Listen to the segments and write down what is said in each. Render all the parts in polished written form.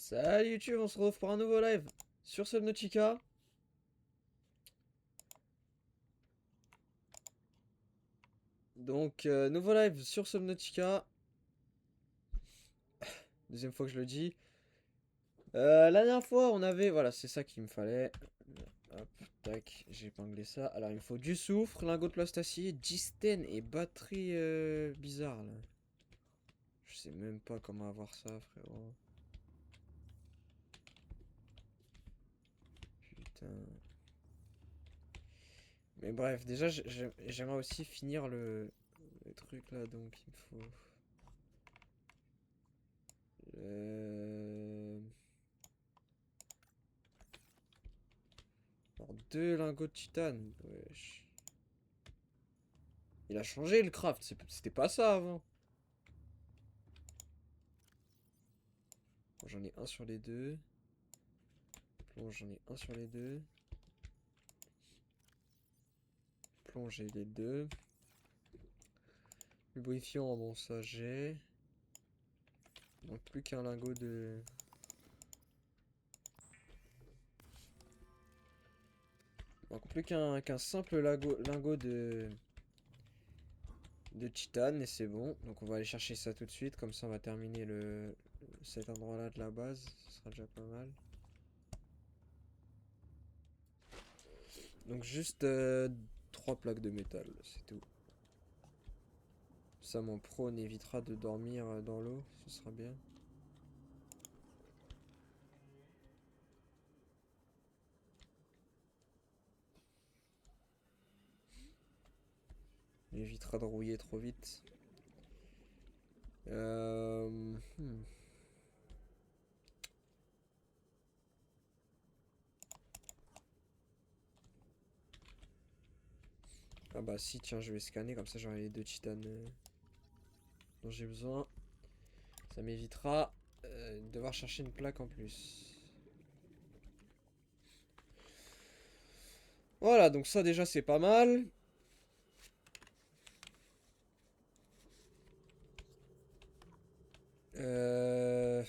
Salut YouTube, on se retrouve pour un nouveau live sur Subnautica. Donc, nouveau live sur Subnautica. Deuxième fois que je le dis. La dernière fois, on avait... Voilà, c'est ça qu'il me fallait. Hop, tac, j'ai épinglé ça. Alors, il me faut du soufre, lingot de plastacier, Gisten et batterie bizarre, là. Je sais même pas comment avoir ça, frérot. Putain. Mais bref, déjà, j'aimerais aussi finir le truc, là, donc il me faut... Euh... Alors, deux lingots de titane. Wesh. Il a changé le craft, c'était pas ça avant. Bon, j'en ai un sur les deux. Plonge, j'en ai un sur les deux. Plonge, j'ai les deux. Lubrifiant, bon, ça j'ai. Il manque plus qu'un lingot de. Il manque plus qu'un simple lingot de titane et c'est bon. Donc on va aller chercher ça tout de suite. Comme ça, on va terminer cet endroit-là de la base. Ce sera déjà pas mal. Donc juste 3 plaques de métal, c'est tout. Ça, mon prône évitera de dormir dans l'eau, ce sera bien. Il évitera de rouiller trop vite. Euh... hmm. Ah bah si, tiens, je vais scanner, comme ça j'aurai les deux titanes dont j'ai besoin. Ça m'évitera de devoir chercher une plaque en plus. Voilà, donc ça déjà c'est pas mal. Euh...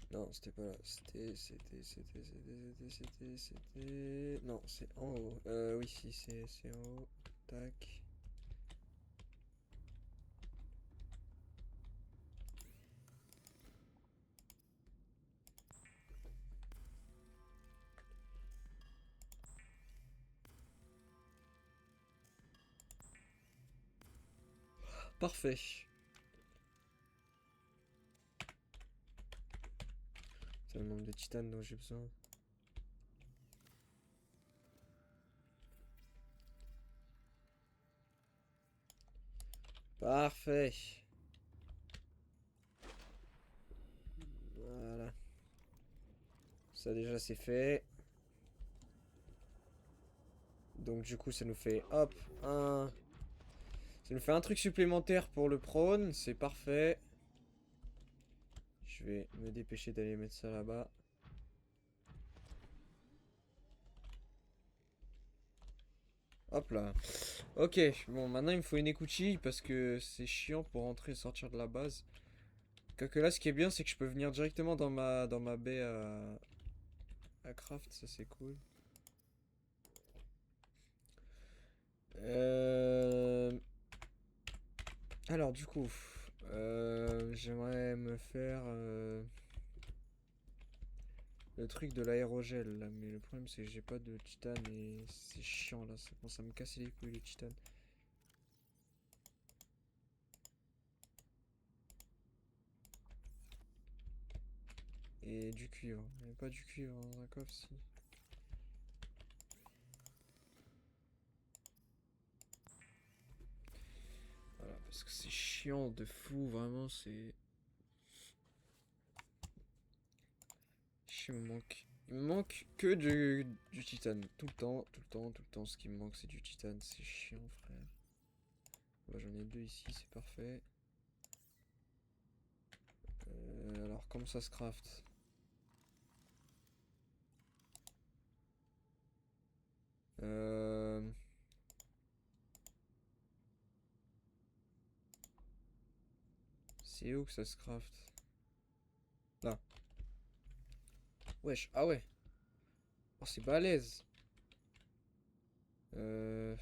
Non, c'était pas là. C'était... Non, c'est en haut. Oui, si, c'est en haut. Tac. Parfait. C'est le nombre de titanes dont j'ai besoin. Parfait. Voilà. Ça déjà c'est fait. Donc du coup ça nous fait hop un. Ça nous fait un truc supplémentaire pour le prône. C'est parfait. Je vais me dépêcher d'aller mettre ça là-bas. Hop là. Ok, bon maintenant il me faut une écoutille parce que c'est chiant pour rentrer et sortir de la base. Quoique là ce qui est bien c'est que je peux venir directement dans ma baie à craft, ça c'est cool. Euh... Alors du coup, j'aimerais me faire le truc de l'aérogel là, mais le problème c'est que j'ai pas de titane et c'est chiant là, ça commence à me casser les couilles le titane. Et du cuivre, il n'y a pas du cuivre dans un coffre si. Voilà, parce que c'est chiant de fou, vraiment c'est... Il me manque que du titane, tout le temps, tout le temps, tout le temps, ce qui me manque c'est du titane, c'est chiant frère. Bah, j'en ai deux ici, c'est parfait. Alors comment ça se craft? Euh... C'est où que ça se craft? Là. Wesh, ah ouais. Oh, c'est balèze. Euh...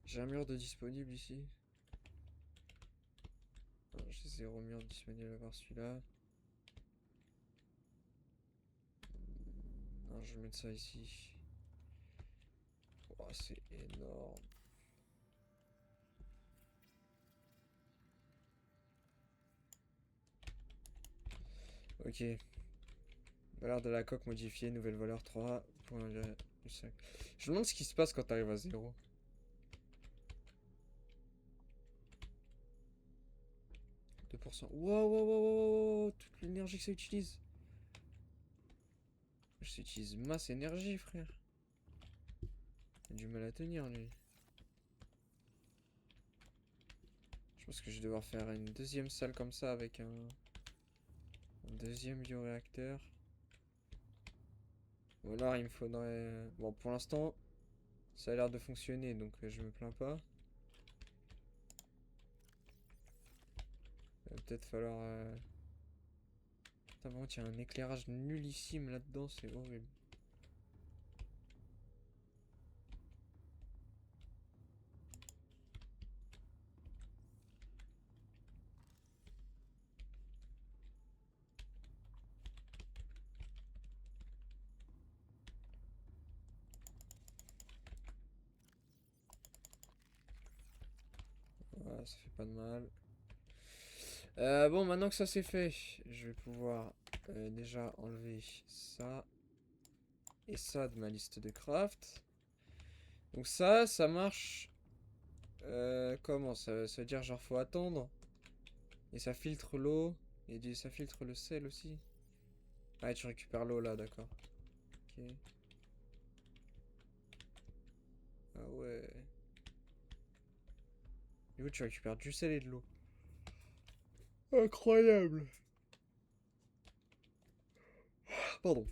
J'ai un mur de disponible ici. Non, j'ai 0 mur disponible à part celui-là. Non, je vais mettre ça ici. Oh, c'est énorme. Ok. Valeur de la coque modifiée, nouvelle valeur 3. Je me demande ce qui se passe quand t'arrives à 0. 2%. Wow, wow, wow, wow, wow, toute l'énergie que ça utilise. Ça utilise masse énergie, frère. Il a du mal à tenir, lui. Je pense que je vais devoir faire une deuxième salle comme ça avec un deuxième bioréacteur. Ou alors il me faudrait... Bon, pour l'instant, ça a l'air de fonctionner, donc je me plains pas. Il va peut-être falloir... Putain, vraiment, il y a un éclairage nullissime là-dedans, c'est horrible. Voilà, ça fait pas de mal. Bon, maintenant que ça c'est fait, je vais pouvoir déjà enlever ça et ça de ma liste de craft. Donc ça marche. Comment ça veut dire genre faut attendre. Et ça filtre l'eau. Et ça filtre le sel aussi. Ah, et tu récupères l'eau là, d'accord. Ok. Ah ouais. Du coup, tu récupères du sel et de l'eau. Incroyable. Pardon.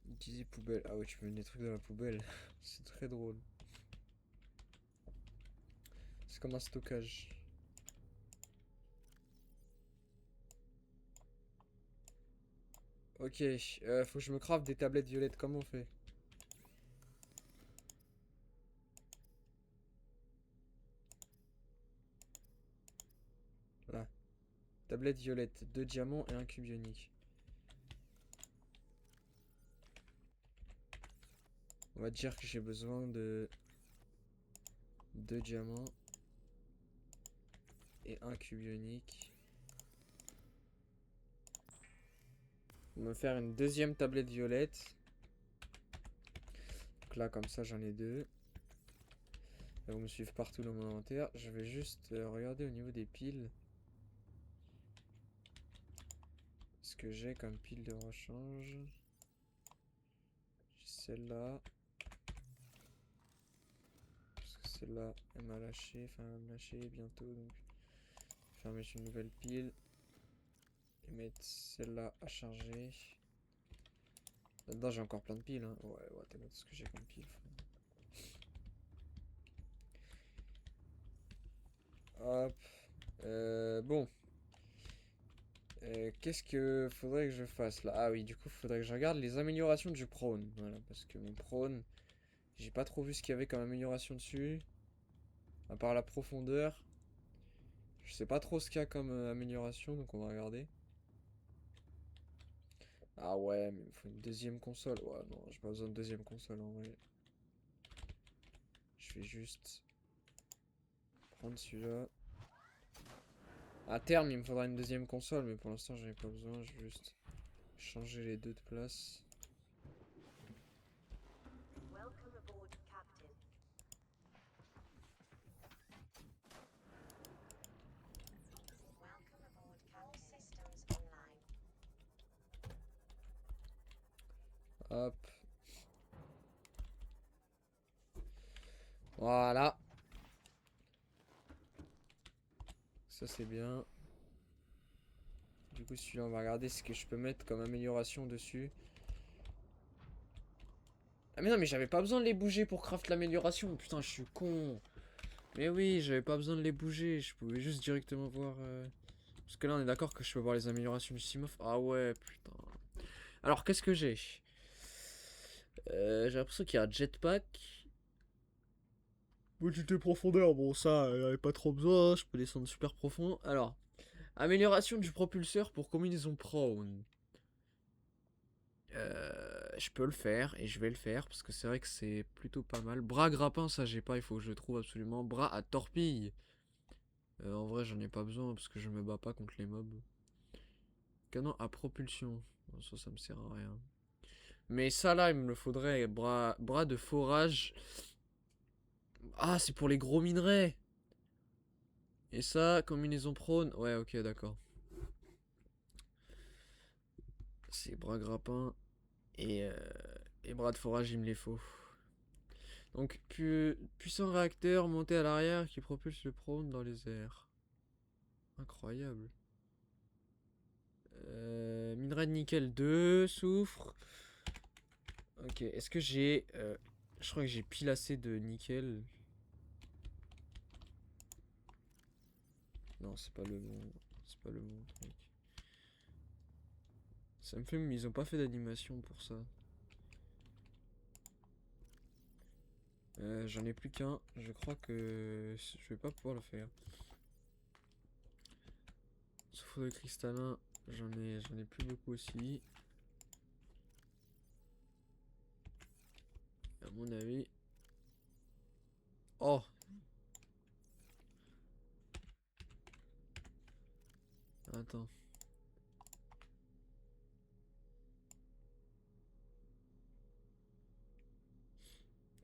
Utiliser poubelle. Ah ouais, tu peux mettre des trucs dans la poubelle. C'est très drôle. C'est comme un stockage. Ok, faut que je me crafte des tablettes violettes. Comment on fait? Là. Tablette violette, 2 diamants et un cube ionique. On va dire que j'ai besoin de 2 diamants et un cube ionique. On va me faire une deuxième tablette violette. Donc là, comme ça, j'en ai 2. Là, vous me suivez partout dans mon inventaire. Je vais juste regarder au niveau des piles. Ce que j'ai comme pile de rechange. J'ai celle-là. Parce que celle-là, elle m'a lâché. Enfin, elle va me lâcher bientôt. Donc, je vais faire mettre une nouvelle pile. Et mettre celle-là à charger. Là-dedans, j'ai encore plein de piles. Hein. Ouais, t'as noté ce que j'ai comme pile, frère. Hop. Bon. Qu'est-ce que faudrait que je fasse là? Ah oui, du coup, faudrait que je regarde les améliorations du prône. Voilà, parce que mon prône, j'ai pas trop vu ce qu'il y avait comme amélioration dessus. À part la profondeur. Je sais pas trop ce qu'il y a comme amélioration, donc on va regarder. Ah ouais, mais il me faut une deuxième console. Ouais, non, j'ai pas besoin de deuxième console en vrai. Je vais juste prendre celui-là. À terme, il me faudra une deuxième console, mais pour l'instant, j'en ai pas besoin. Je vais juste changer les deux de place. Hop. Voilà. Ça, c'est bien. Du coup, celui-là, on va regarder ce que je peux mettre comme amélioration dessus. Ah mais non, mais j'avais pas besoin de les bouger pour craft l'amélioration. Putain, je suis con. Mais oui, j'avais pas besoin de les bouger. Je pouvais juste directement voir... Parce que là, on est d'accord que je peux voir les améliorations du Simof. Ah ouais, putain. Alors, qu'est-ce que j'ai? J'ai l'impression qu'il y a un jetpack. Multité profondeur, bon ça, j'avais pas trop besoin, je peux descendre super profond. Alors, amélioration du propulseur pour combinaison prone. Je peux le faire et je vais le faire parce que c'est vrai que c'est plutôt pas mal. Bras grappin, ça j'ai pas, il faut que je le trouve absolument. Bras à torpille. En vrai, j'en ai pas besoin parce que je me bats pas contre les mobs. Canon à propulsion. Bon, ça me sert à rien. Mais ça là, il me le faudrait. Bras de forage. Ah, c'est pour les gros minerais. Et ça, combinaison prone. Ouais, ok, d'accord. C'est bras grappin et, euh, et bras de forage, il me les faut. Donc, puissant réacteur monté à l'arrière qui propulse le prone dans les airs. Incroyable. Minerai de nickel 2, soufre. Ok, est-ce que j'ai... je crois que j'ai pile assez de nickel. Non, c'est pas le bon... C'est pas le bon truc. Ça me fait... Mais ils ont pas fait d'animation pour ça. J'en ai plus qu'un. Je crois que je vais pas pouvoir le faire. Soufre de cristallin, j'en ai plus beaucoup aussi. À mon avis. Oh! Attends.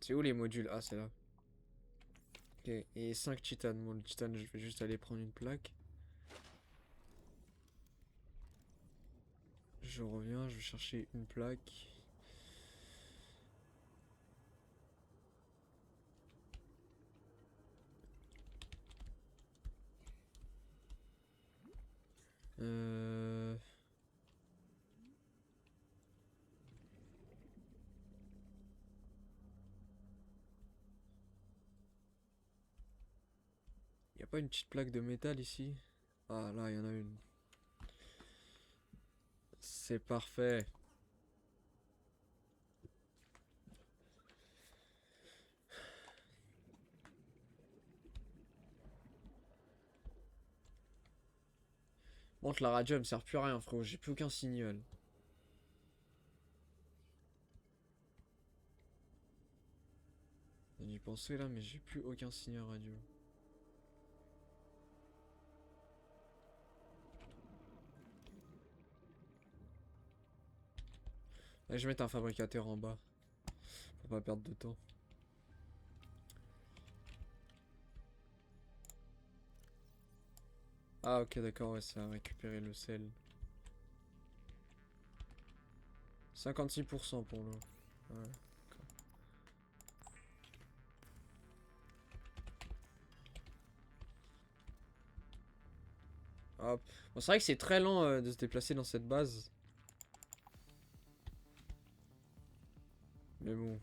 C'est où les modules? Ah, c'est là. Ok, et 5 titanes. Bon, le titane, je vais juste aller prendre une plaque. Je reviens, je vais chercher une plaque. Euh... Y a pas une petite plaque de métal ici? Ah, là, il y en a une. C'est parfait. Bon, la radio, elle me sert plus à rien, frérot. J'ai plus aucun signal. J'y pensais là, mais j'ai plus aucun signal radio. Allez, je vais mettre un fabricateur en bas. Pour pas perdre de temps. Ah, ok, d'accord, ouais, ça a récupéré le sel. 56% pour l'eau. Ouais. Hop. Bon, c'est vrai que c'est très lent de se déplacer dans cette base. Mais bon.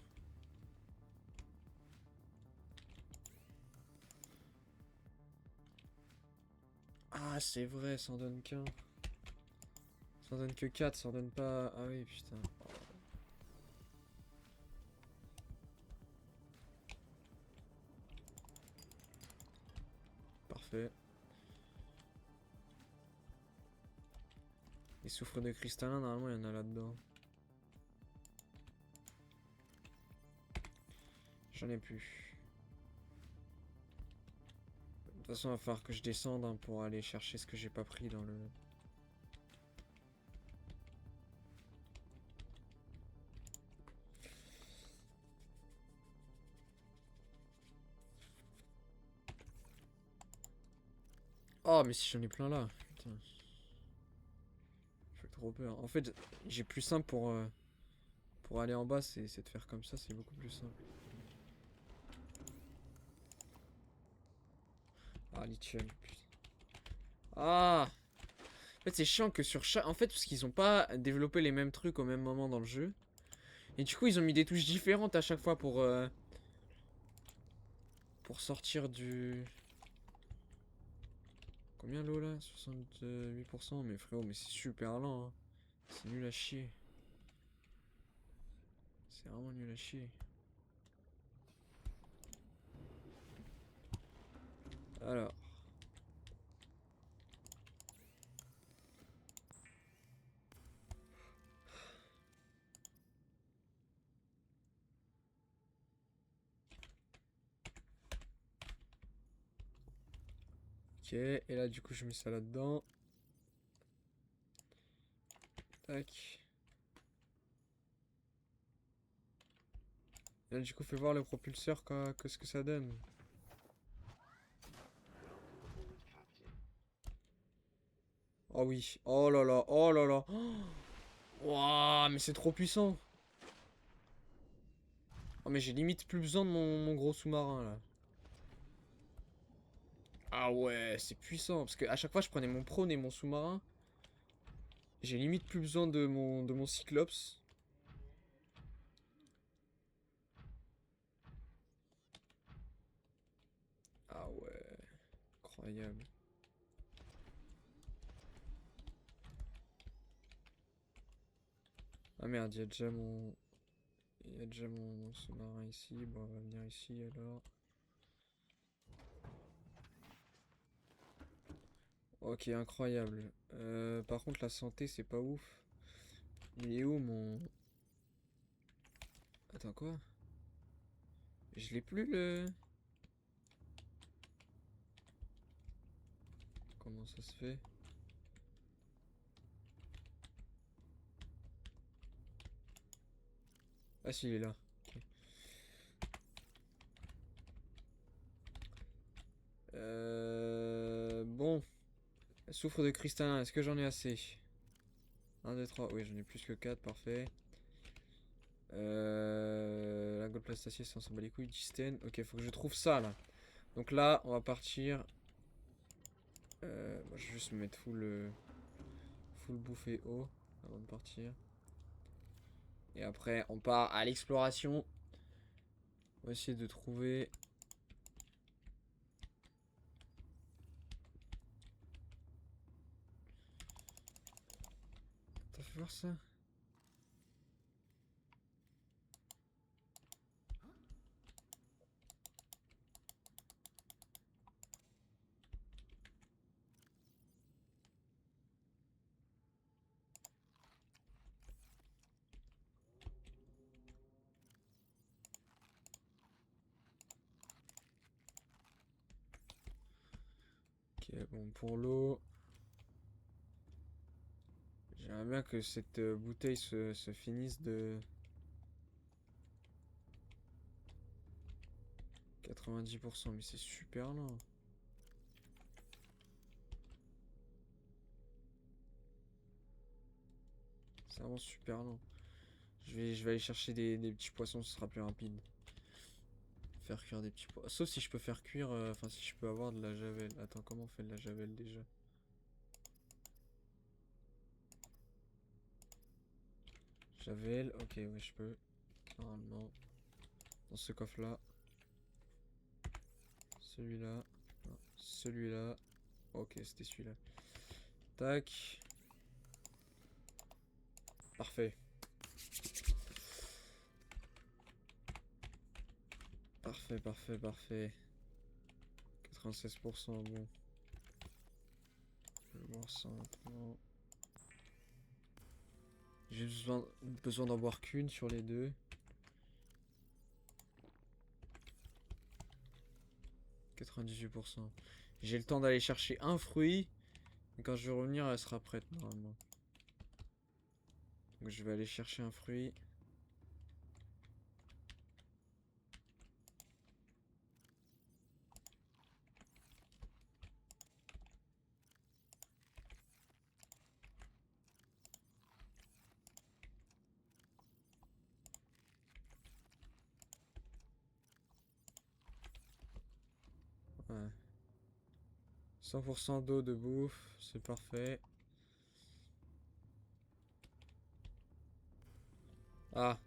Ah, c'est vrai, ça en donne qu'un. Ça en donne que 4, ça en donne pas... Ah oui, putain. Parfait. Les soufres de cristallin, normalement, il y en a là-dedans. J'en ai plus. De toute façon, il va falloir que je descende hein, pour aller chercher ce que j'ai pas pris dans le... Oh, mais si j'en ai plein là. Putain. J'ai trop peur. En fait, j'ai plus simple pour aller en bas, c'est de faire comme ça, c'est beaucoup plus simple. Ah, lithium, putain. Ah! En fait, c'est chiant que sur chaque... En fait, parce qu'ils ont pas développé les mêmes trucs au même moment dans le jeu. Et du coup, ils ont mis des touches différentes à chaque fois pour sortir du... Combien l'eau là? 68%. Mais frérot, mais c'est super lent, hein. C'est nul à chier. C'est vraiment nul à chier. Alors. Ok, et là du coup je mets ça là-dedans. Tac. Et là du coup fais voir le propulseur ce que ça donne. Oh oui, oh là là, oh là là. Waouh, mais c'est trop puissant. Oh mais j'ai limite plus besoin de mon gros sous-marin là. Ah ouais, c'est puissant. Parce que à chaque fois je prenais mon prône et mon sous-marin. J'ai limite plus besoin de mon Cyclops. Ah ouais, incroyable. Ah merde, il y a déjà mon sous-marin ici. Bon, on va venir ici alors. Ok, incroyable. Par contre, la santé, c'est pas ouf. Il est où mon... Attends, quoi? Je l'ai plus le... Comment ça se fait? Ah si, il est là. Ok. Bon. Soufre de cristallin, est-ce que j'en ai assez? 1, 2, 3. Oui, j'en ai plus que 4, parfait. La gold plastacier, ça on s'en bat les couilles. Disten. Ok, faut que je trouve ça là. Donc là, on va partir. Moi, je vais juste me mettre full bouffée eau avant de partir. Et après, on part à l'exploration. On va essayer de trouver. T'as fait voir ça? Ok, bon, pour l'eau. J'aimerais bien que cette bouteille se finisse de 90%, mais c'est super lent. C'est vraiment super lent. Je vais aller chercher des petits poissons, ce sera plus rapide. Faire cuire des petits poissons. Sauf si je peux faire cuire, enfin si je peux avoir de la javel. Attends, comment on fait de la javel déjà? Javel, ok, ouais, je peux. Normalement. Dans ce coffre-là. Celui-là. Celui-là. Ok, c'était celui-là. Tac. Parfait. Parfait, parfait, parfait. 96%, bon. Je vais voir ça maintenant. J'ai besoin d'en boire qu'une sur les deux. 98%. J'ai le temps d'aller chercher un fruit. Et quand je vais revenir, elle sera prête normalement. Donc je vais aller chercher un fruit. Ouais. 100% d'eau de bouffe, c'est parfait. Ah.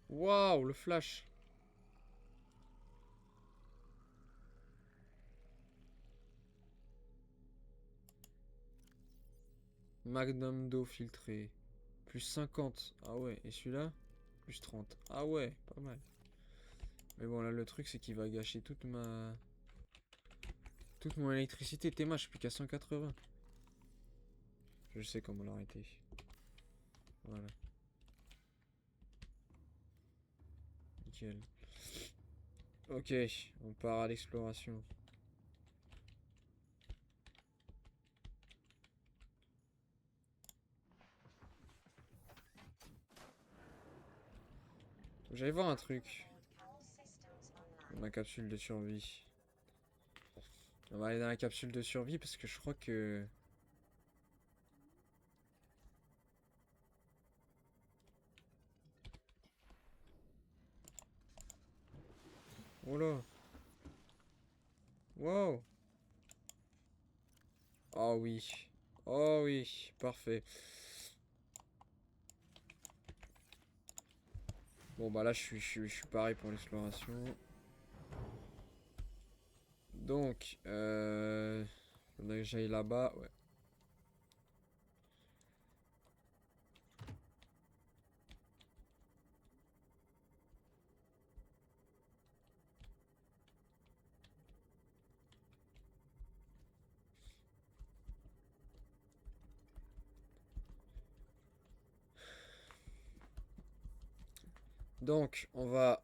Waouh, le flash. Magnum d'eau filtrée. Plus 50. Ah ouais, et celui-là? Plus 30. Ah ouais, pas mal. Mais bon, là, le truc, c'est qu'il va gâcher toute mon électricité. Théma, je suis plus qu'à 180. Je sais comment l'arrêter. Voilà, nickel. Ok, on part à l'exploration. J'allais voir un truc. Ma capsule de survie. On va aller dans la capsule de survie parce que je crois que... Oh là. Wow. Oh oui. Oh oui. Parfait. Bon bah là je suis pareil pour l'exploration. Donc, faudrait que j'aille là-bas. Ouais. Donc, on va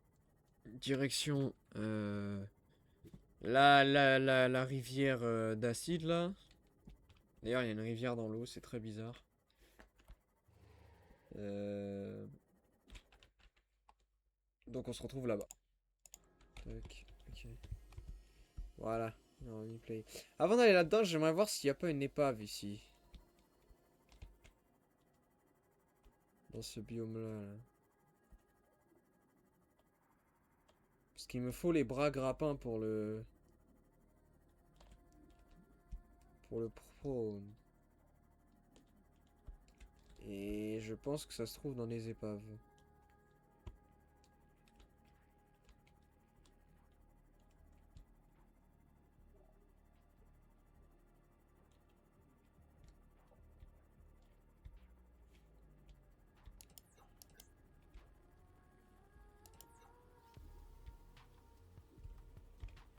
direction la rivière d'acide là. D'ailleurs, il y a une rivière dans l'eau, c'est très bizarre. Euh, Donc, on se retrouve là-bas. Tac, ok. Voilà, on replay. Avant d'aller là-dedans, j'aimerais voir s'il n'y a pas une épave ici. Dans ce biome-là. Là. Parce qu'il me faut les bras grappins pour le... Pour le prône. Et je pense que ça se trouve dans les épaves.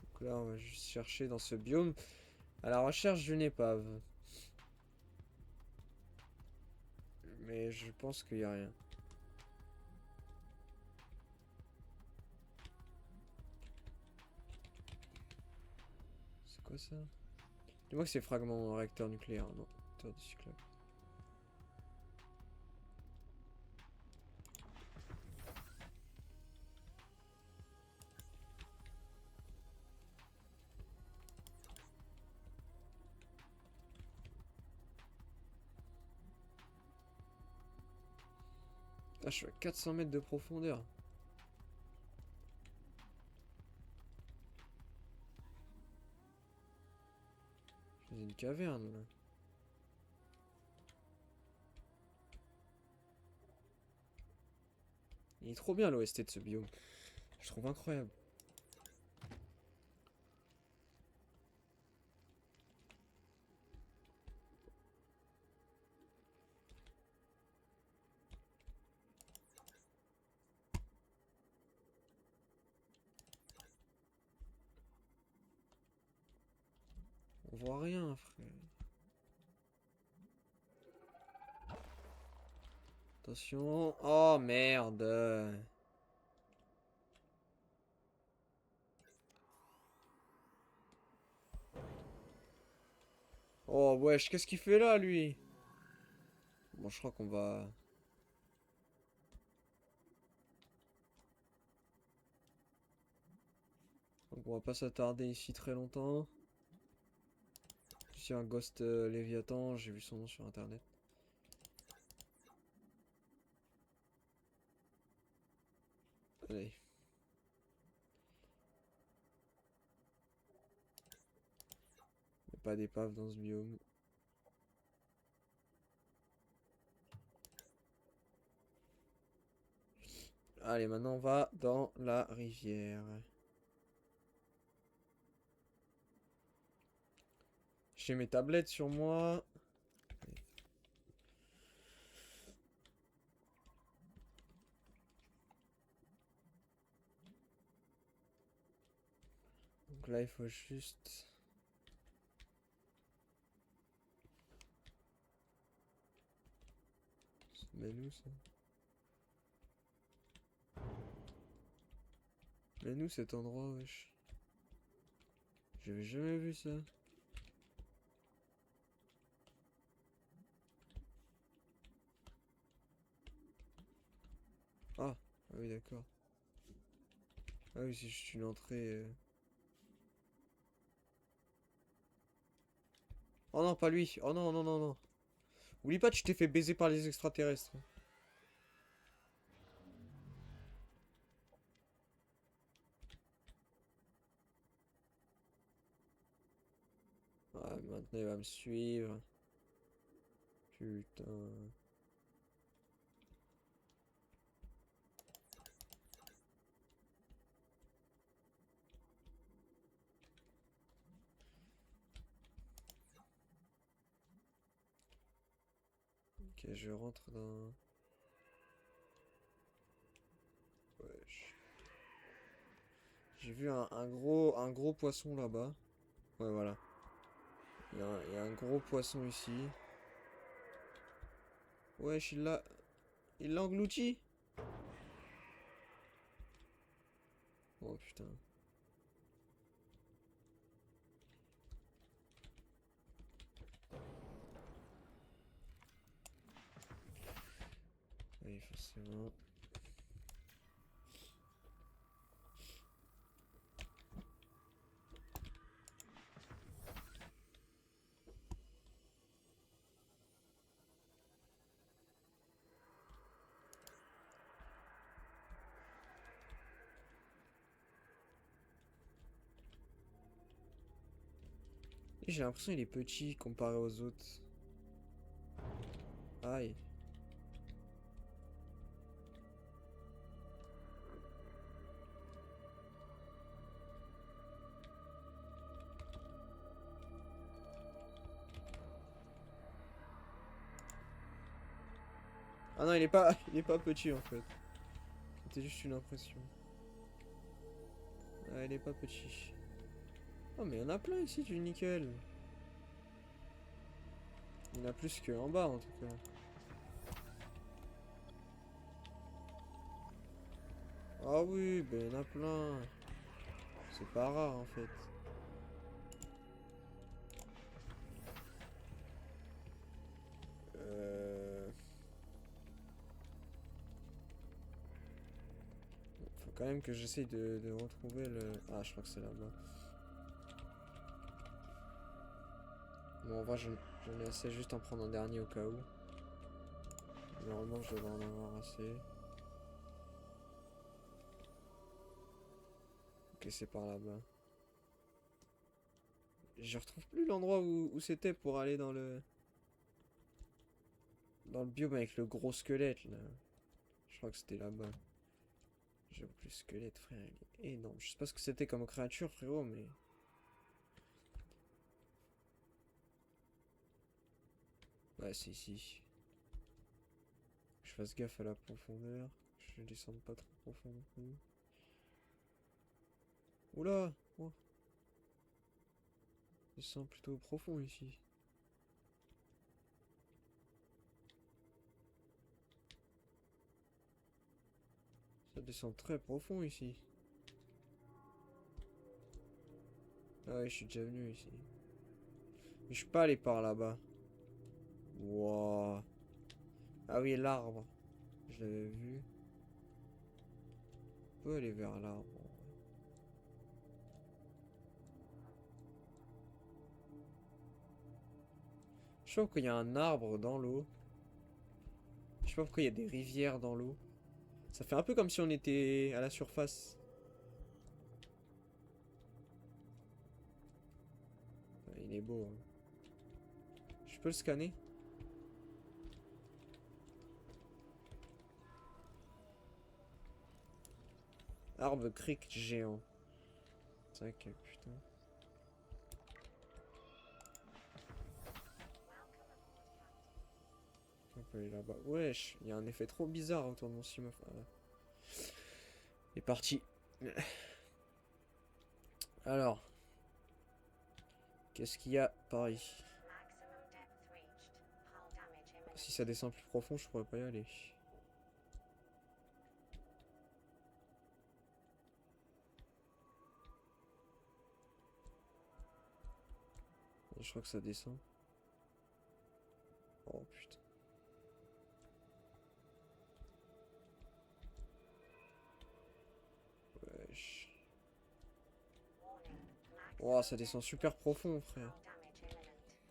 Donc là, on va juste chercher dans ce biome à la recherche d'une épave. Mais je pense qu'il n'y a rien. C'est quoi ça? Dis-moi que c'est fragment réacteur nucléaire, non? Réacteur de cyclope. Ah, je suis à 400 mètres de profondeur. C'est une caverne là. Il est trop bien l'OST de ce biome. Je trouve incroyable. On voit rien, frère. Attention. Oh merde. Oh wesh, qu'est-ce qu'il fait là lui? Bon, je crois qu'on va... Donc on va pas s'attarder ici très longtemps. C'est un Ghost Léviathan, j'ai vu son nom sur internet. Allez. Y a pas d'épave dans ce biome. Allez, maintenant on va dans la rivière. J'ai mes tablettes sur moi. Donc là, il faut juste... Mais nous ça? Mais nous cet endroit, wesh. J'avais jamais vu ça. Ah, ah oui d'accord. Ah oui, c'est juste une entrée. Oh non, pas lui. Oh non, non, non, non. Oublie pas, tu t'es fait baiser par les extraterrestres. Ah, maintenant il va me suivre. Putain. Ok, je rentre dans... Wesh. J'ai vu un gros poisson là-bas. Ouais, voilà. Il y a un gros poisson ici. Wesh, il l'a englouti. Oh putain. Oui, forcément. Et j'ai l'impression qu'il est petit comparé aux autres. Aïe. Ah non, il est pas petit en fait. C'était juste une impression. Ah, il est pas petit. Oh, mais il y en a plein ici du nickel. Il y en a plus qu'en bas en tout cas. Ah oui, ben il y en a plein. C'est pas rare en fait. Euh... Faut quand même que j'essaye de retrouver le... Ah, je crois que c'est là-bas. Bon, en vrai, j'en ai assez juste en prendre un dernier au cas où. Normalement, je devrais en avoir assez. Ok, c'est par là-bas. Je retrouve plus l'endroit où c'était pour aller dans le... Dans le biome avec le gros squelette, là. Je crois que c'était là-bas. J'avoue que le squelette, frère, il est énorme. Je sais pas ce que c'était comme créature, frérot, mais... Ouais, c'est ici. Je fasse gaffe à la profondeur. Je descends pas trop profond non plus. Oula! Oh, je descends plutôt profond ici. Ça descend très profond ici. Ah ouais, je suis déjà venu ici. Mais je suis pas allé par là-bas. Wouah. Ah oui, l'arbre. Je l'avais vu. On peut aller vers l'arbre. Je sais pas pourquoi il y a un arbre dans l'eau. Je sais pas pourquoi il y a des rivières dans l'eau. Ça fait un peu comme si on était à la surface. Ouais, il est beau, hein. Je peux le scanner? Arbre creek géant. Tac, putain. On peut aller là-bas. Wesh, il y a un effet trop bizarre autour de mon Simof. Voilà. Il est parti. Alors. Qu'est-ce qu'il y a par ici? Si ça descend plus profond, je pourrais pas y aller. Je crois que ça descend. Oh putain. Wesh. Oh, ça descend super profond, frère.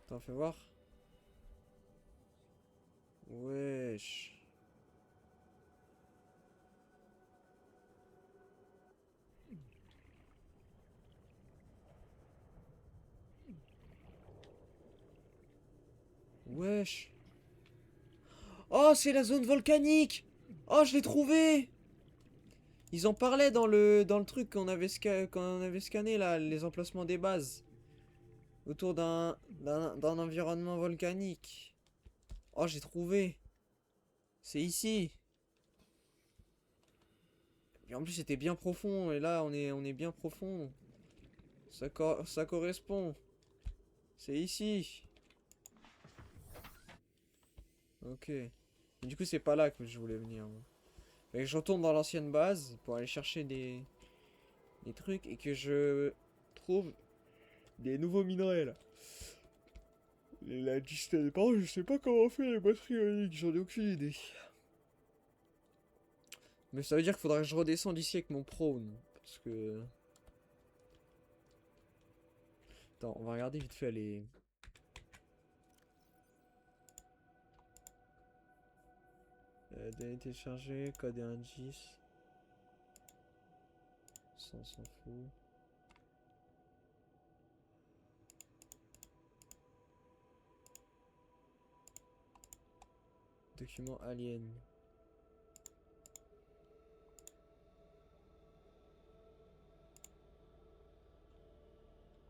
Attends, fais voir. Wesh. Wesh. Oh, c'est la zone volcanique. Oh, je l'ai trouvé. Ils en parlaient dans le truc qu'on avait, qu'on avait scanné, là, les emplacements des bases. Autour d'un environnement volcanique. Oh, j'ai trouvé. C'est ici. Et en plus, c'était bien profond. Et là, on est bien profond. Ça correspond. C'est ici. Ok. Et du coup, c'est pas là que je voulais venir, moi. Fait que je retourne dans l'ancienne base pour aller chercher des trucs et que je trouve des nouveaux minerais, là. La distance. Par contre, je sais pas comment on fait les batteries ioniques. J'en ai aucune idée. Mais ça veut dire qu'il faudra que je redescende ici avec mon prône. Parce que... Attends, on va regarder vite fait les... Données téléchargées, code et indice. Ça, on s'en fout. Document alien.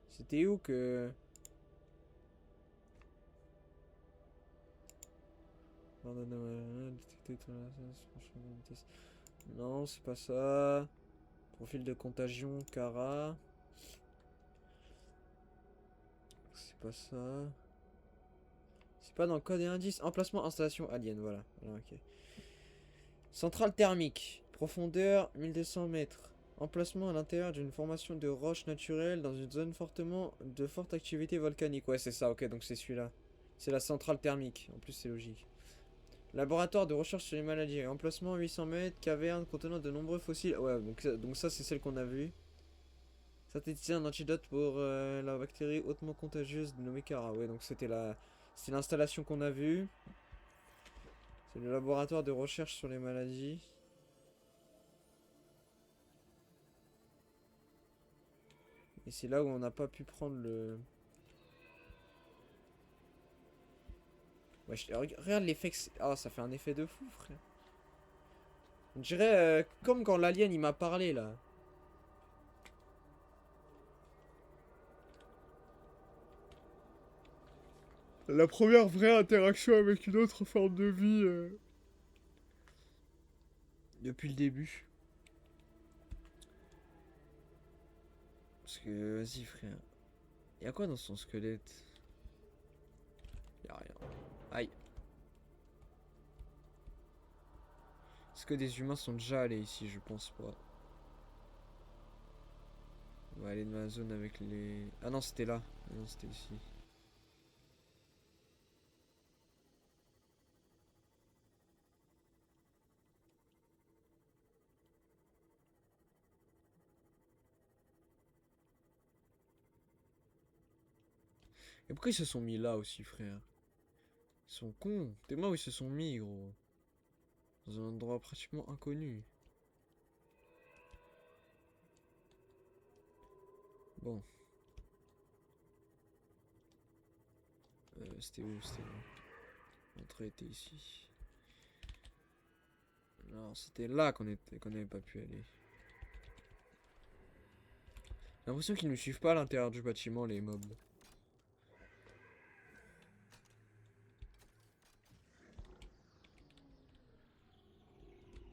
C'était où que... Non, c'est pas ça. Profil de contagion, Cara. C'est pas ça. C'est pas dans code et indice. Emplacement, installation alien, voilà. Voilà, ok. Centrale thermique. Profondeur 1200 mètres. Emplacement à l'intérieur d'une formation de roches naturelles dans une zone de forte activité volcanique. Ouais, c'est ça, ok, donc c'est celui-là. C'est la centrale thermique. En plus, c'est logique. Laboratoire de recherche sur les maladies. Emplacement 800 mètres. Caverne contenant de nombreux fossiles. Ouais, donc ça c'est celle qu'on a vue. Synthétiser un antidote pour la bactérie hautement contagieuse nommée Cara. Ouais, donc c'était l'installation qu'on a vue. C'est le laboratoire de recherche sur les maladies. Et c'est là où on n'a pas pu prendre le... Ouais, regarde l'effet que ah, ça fait un effet de fou, frère. On dirait comme quand l'alien il m'a parlé, là. La première vraie interaction avec une autre forme de vie depuis le début. Parce que, vas-y, frère. Y'a quoi dans son squelette? Y'a rien. Aïe. Est-ce que des humains sont déjà allés ici? Je pense pas. On va aller dans la zone avec les... Ah non, c'était là. Ah non, c'était ici. Et pourquoi ils se sont mis là aussi, frère? Ils sont cons. T'es moi où ils se sont mis, gros. Dans un endroit pratiquement inconnu. Bon. C'était où? C'était là. L'entrée était ici. Non, c'était là qu'on n'avait pas pu aller. J'ai l'impression qu'ils ne suivent pas à l'intérieur du bâtiment, les mobs.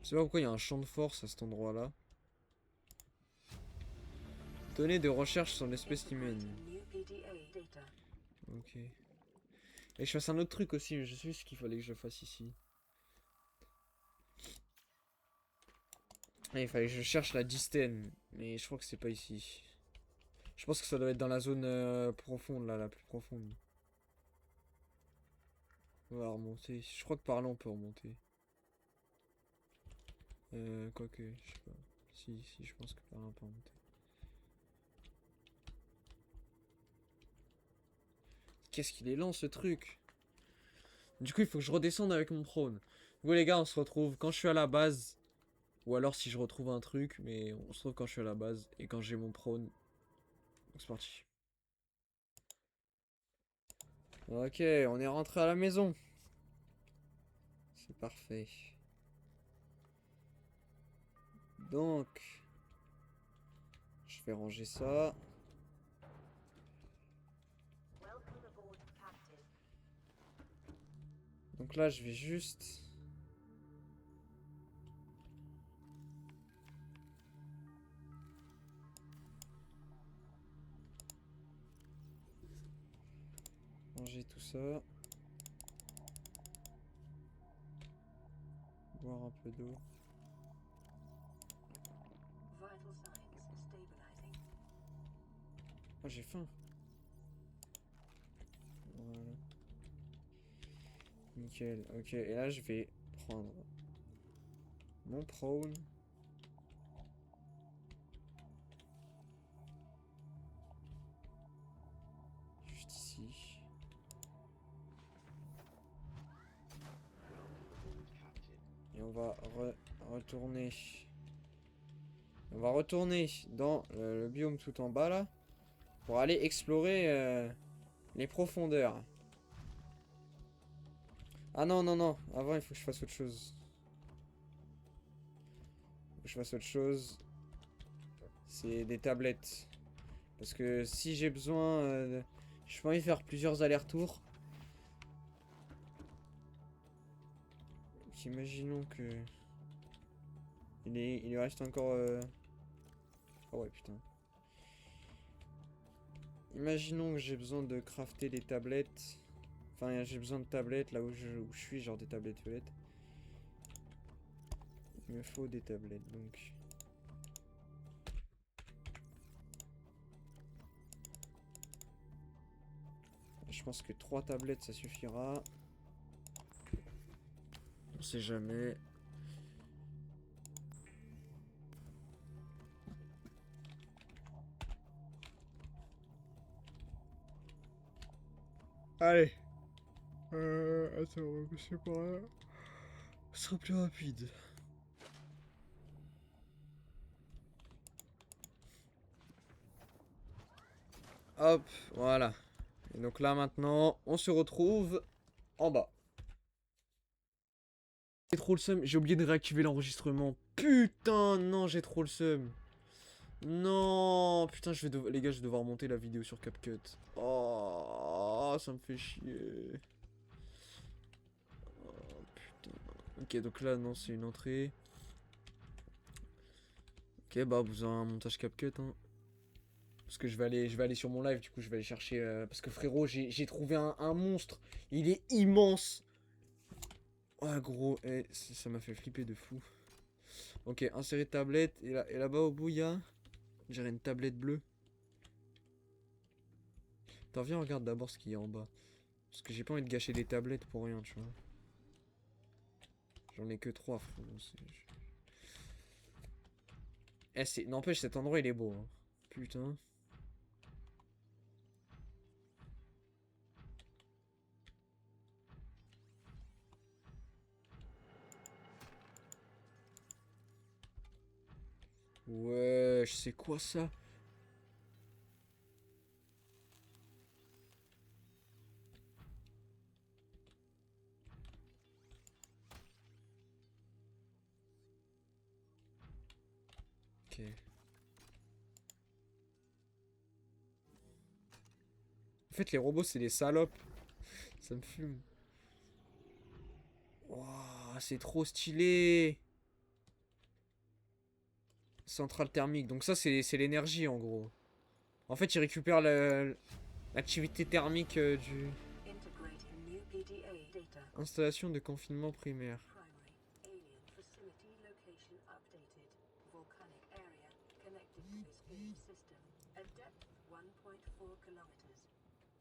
Je sais pas pourquoi il y a un champ de force à cet endroit-là. Données de recherche sur l'espèce humaine. Ok. Et je fasse un autre truc aussi, mais je sais ce qu'il fallait que je fasse ici. Ah, il fallait que je cherche la Disten, mais je crois que c'est pas ici. Je pense que ça doit être dans la zone profonde, là, la plus profonde. On va remonter. Je crois que par là on peut remonter. Quoique, je sais pas. Si, je pense que par là on peut remonter. Qu'est-ce qu'il est lent ce truc? Du coup, il faut que je redescende avec mon prône. Vous les gars, on se retrouve quand je suis à la base. Ou alors si je retrouve un truc, mais on se retrouve quand je suis à la base et quand j'ai mon prône. Donc c'est parti. Ok, on est rentré à la maison. C'est parfait. Donc, je vais ranger ça. Donc là, je vais juste... ranger tout ça. Boire un peu d'eau. Oh, j'ai faim. Voilà. Nickel. Ok, et là, je vais prendre mon prone. Juste ici. Et on va retourner. On va retourner dans le biome tout en bas là. Pour aller explorer les profondeurs. Ah non, non, non. Avant, il faut que je fasse autre chose. Faut que je fasse autre chose. C'est des tablettes. Parce que si j'ai besoin... je peux envie de faire plusieurs allers-retours. Imaginons que... Il reste encore... Oh ouais, putain. Imaginons que j'ai besoin de crafter des tablettes. Enfin, j'ai besoin de tablettes là où je suis, genre des tablettes violettes. Il me faut des tablettes, donc... Je pense que 3 tablettes, ça suffira. On sait jamais. Allez. Attends, on va passer par là. Ce sera plus rapide. Hop, voilà. Et donc là maintenant, on se retrouve en bas. J'ai trop le seum, j'ai oublié de réactiver l'enregistrement. Putain, non, j'ai trop le seum. Non, putain, les gars, je vais devoir monter la vidéo sur CapCut. Oh, ça me fait chier. Oh, putain. Ok, donc là, non, c'est une entrée. Ok, bah, vous avez un montage CapCut, hein. Parce que je vais aller sur mon live, du coup, je vais aller chercher... parce que frérot, j'ai trouvé un monstre. Il est immense. Oh, gros, ça m'a fait flipper de fou. Ok, insérer tablette. Et là-bas, au bout, il y a... J'irai une tablette bleue. Attends, viens, regarde d'abord ce qu'il y a en bas. Parce que j'ai pas envie de gâcher des tablettes pour rien, tu vois. J'en ai que 3, frérot. N'empêche, cet endroit, il est beau, hein. Putain. Ouais, je sais quoi ça? Ok. fait, les robots, c'est des salopes. Ça me fume. Waouh, c'est trop stylé. Centrale thermique. Donc ça, c'est l'énergie, en gros. En fait, il récupère l'activité thermique du... Installation de confinement primaire.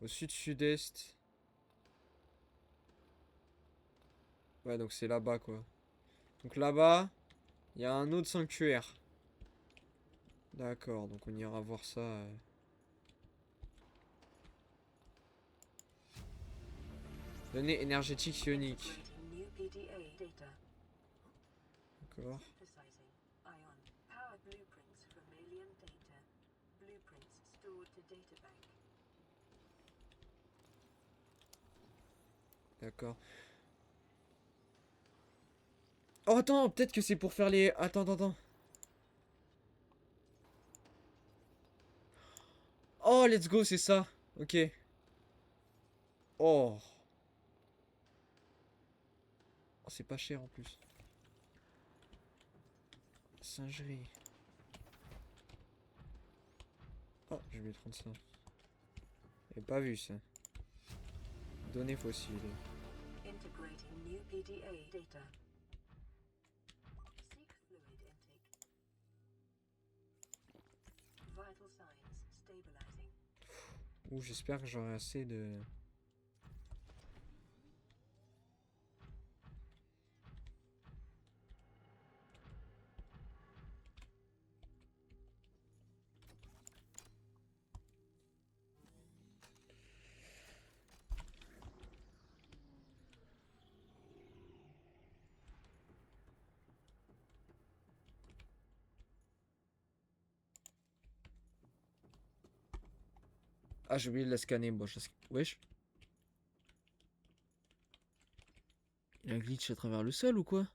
Au sud-sud-est. Ouais, donc c'est là-bas, quoi. Donc là-bas, il y a un autre sanctuaire. D'accord, donc on ira voir ça. Données énergétiques ioniques. D'accord. D'accord. Oh, attends, peut-être que c'est pour faire les... Attends, attends, attends. Oh, let's go, c'est ça. Ok. Oh. Oh, c'est pas cher en plus. Singerie. Oh, je vais prendre ça. J'avais pas vu ça. Données fossiles. Ouh, j'espère que j'aurai assez de... Ah, j'ai oublié de la scanner. Bon, wesh. Il y a un glitch à travers le sol ou quoi?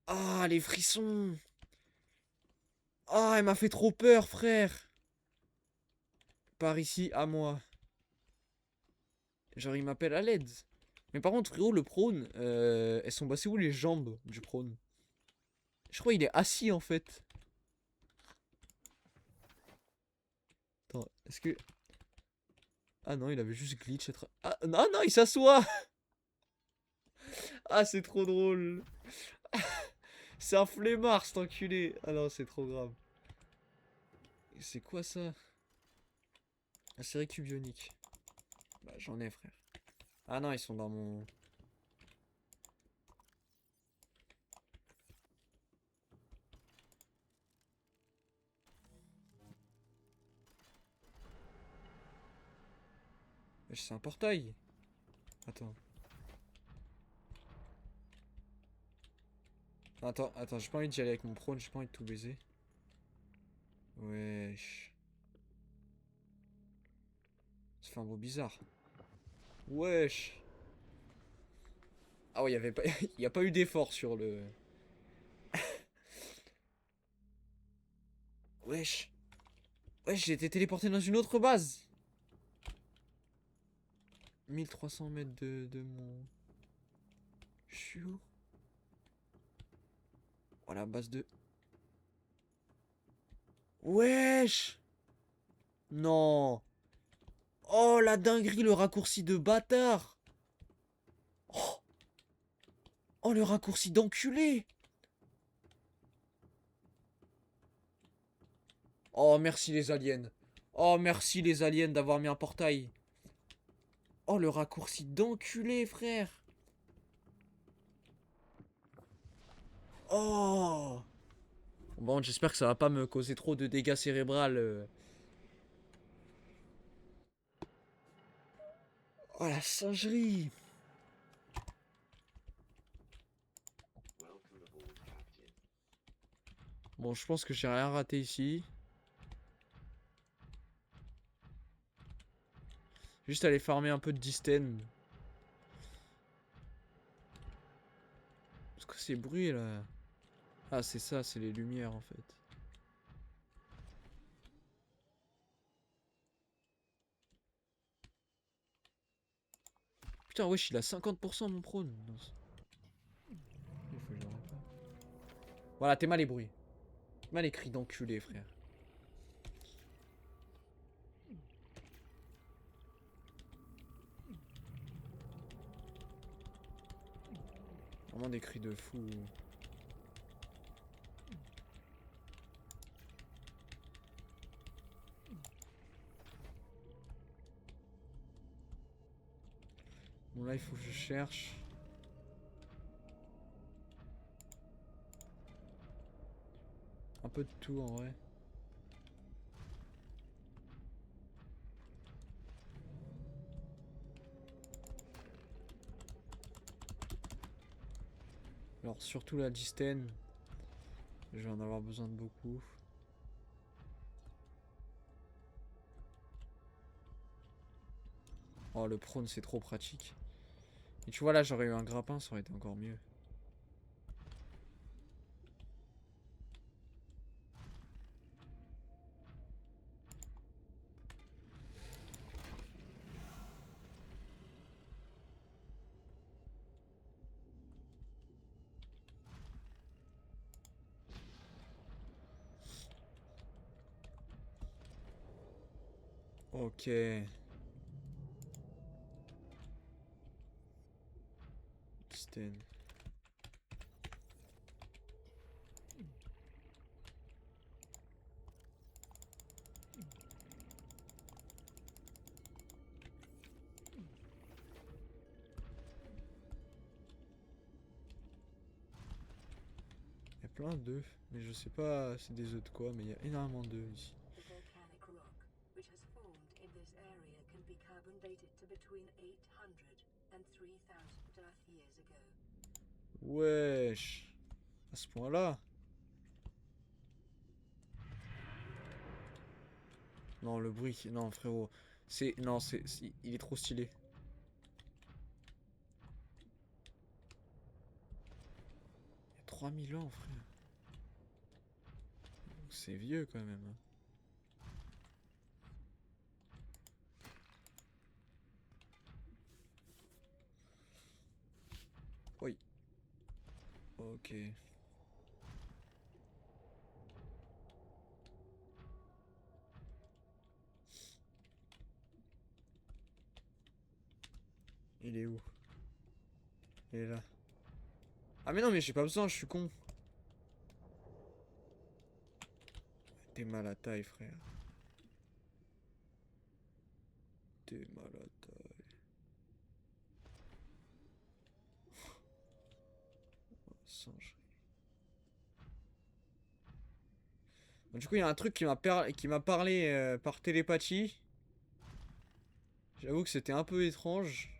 Ah, les frissons. Ah, elle m'a fait trop peur, frère. Par ici, à moi. Genre, il m'appelle à l'aide. Mais par contre, frérot, le prône, elles sont passées où les jambes du prône? Je crois qu'il est assis, en fait. Attends, est-ce que... Ah non, il avait juste glitch. Ah non, non, il s'assoit. Ah, c'est trop drôle. C'est un flemmard, cet enculé. Ah non, c'est trop grave. C'est quoi ça? Un série cube ionique. Bah, j'en ai, frère. Ah non, ils sont dans mon... C'est un portail. Attends. Attends, attends, j'ai pas envie d'y aller avec mon prône, j'ai pas envie de tout baiser. Wesh. Ça fait un beau bizarre. Wesh. Ah ouais, y avait pas... y a pas eu d'effort sur le... Wesh. Wesh, j'ai été téléporté dans une autre base. 1300 mètres de mon... Je suis où? Oh, la base de... Wesh. Non. Oh, la dinguerie, le raccourci de bâtard. Oh, oh le raccourci d'enculé. Oh, merci les aliens. Oh, merci les aliens d'avoir mis un portail. Oh, le raccourci d'enculé, frère. Oh. Bon, j'espère que ça va pas me causer trop de dégâts cérébrales. Oh, la singerie. Bon, je pense que j'ai rien raté ici. Juste aller farmer un peu de Disten. ces bruits là? Ah, c'est ça, c'est les lumières en fait. Putain, wesh, il a 50% mon prône. Non, il faut que je le répare. Voilà, t'es mal les bruits. Mal les cris d'enculé, frère. Vraiment des cris de fou. Bon, là, il faut que je cherche. Un peu de tout en vrai. Alors, surtout la Disten. Je vais en avoir besoin de beaucoup. Oh, le prône, c'est trop pratique. Et tu vois, là, j'aurais eu un grappin, ça aurait été encore mieux. Ok. Disten. Il y a plein d'œufs, mais je sais pas c'est des œufs de quoi, mais il y a énormément d'œufs ici. The volcanic rock which has formed in this area can be carbon dated to between 800 and 3000 Earth years ago. Wesh. À ce point-là. Non, le bruit. Non, frérot. C'est. Non, il est trop stylé. Il y a 3000 ans, frère. C'est vieux quand même. Oui. Ok. Il est où? Il est là. Ah mais non, mais j'ai pas besoin, je suis con. T'es mal à taille, frère. T'es mal à taille. Singe. Bon, du coup, il y a un truc qui m'a parlé par télépathie. J'avoue que c'était un peu étrange.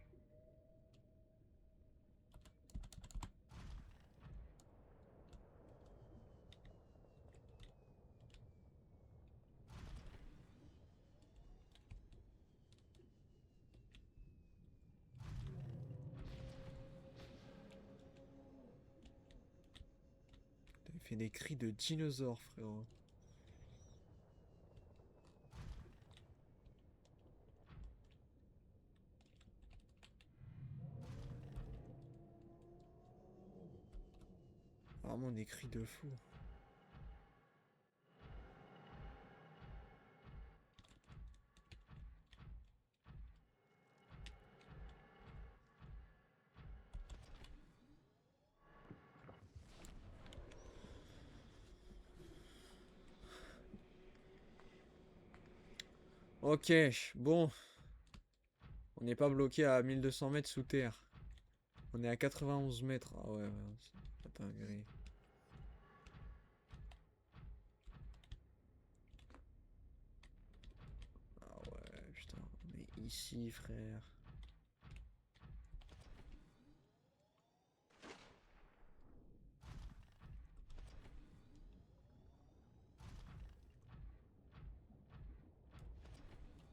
Il fait des cris de dinosaures, frérot. Vraiment des cris de fou. Ok, bon. On n'est pas bloqué à 1200 mètres sous terre. On est à 91 mètres. Ah ouais, ouais, c'est pas dinguerie. Ah ouais, putain. On est ici, frère.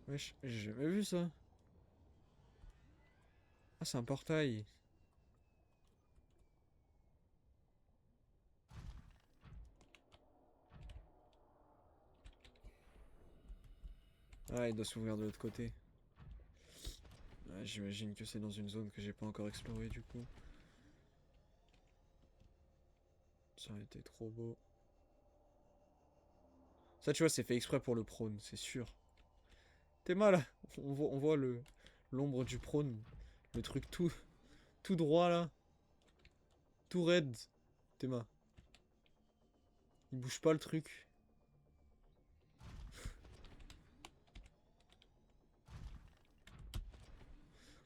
Wesh, j'ai jamais vu ça. Ah, c'est un portail. Ah, il doit s'ouvrir de l'autre côté. Ouais, j'imagine que c'est dans une zone que j'ai pas encore explorée du coup. Ça aurait été trop beau. Ça, tu vois, c'est fait exprès pour le prône, c'est sûr. T'es mal. On voit le l'ombre du prône. Le truc tout droit là. Tout raide. Théma. Il bouge pas le truc.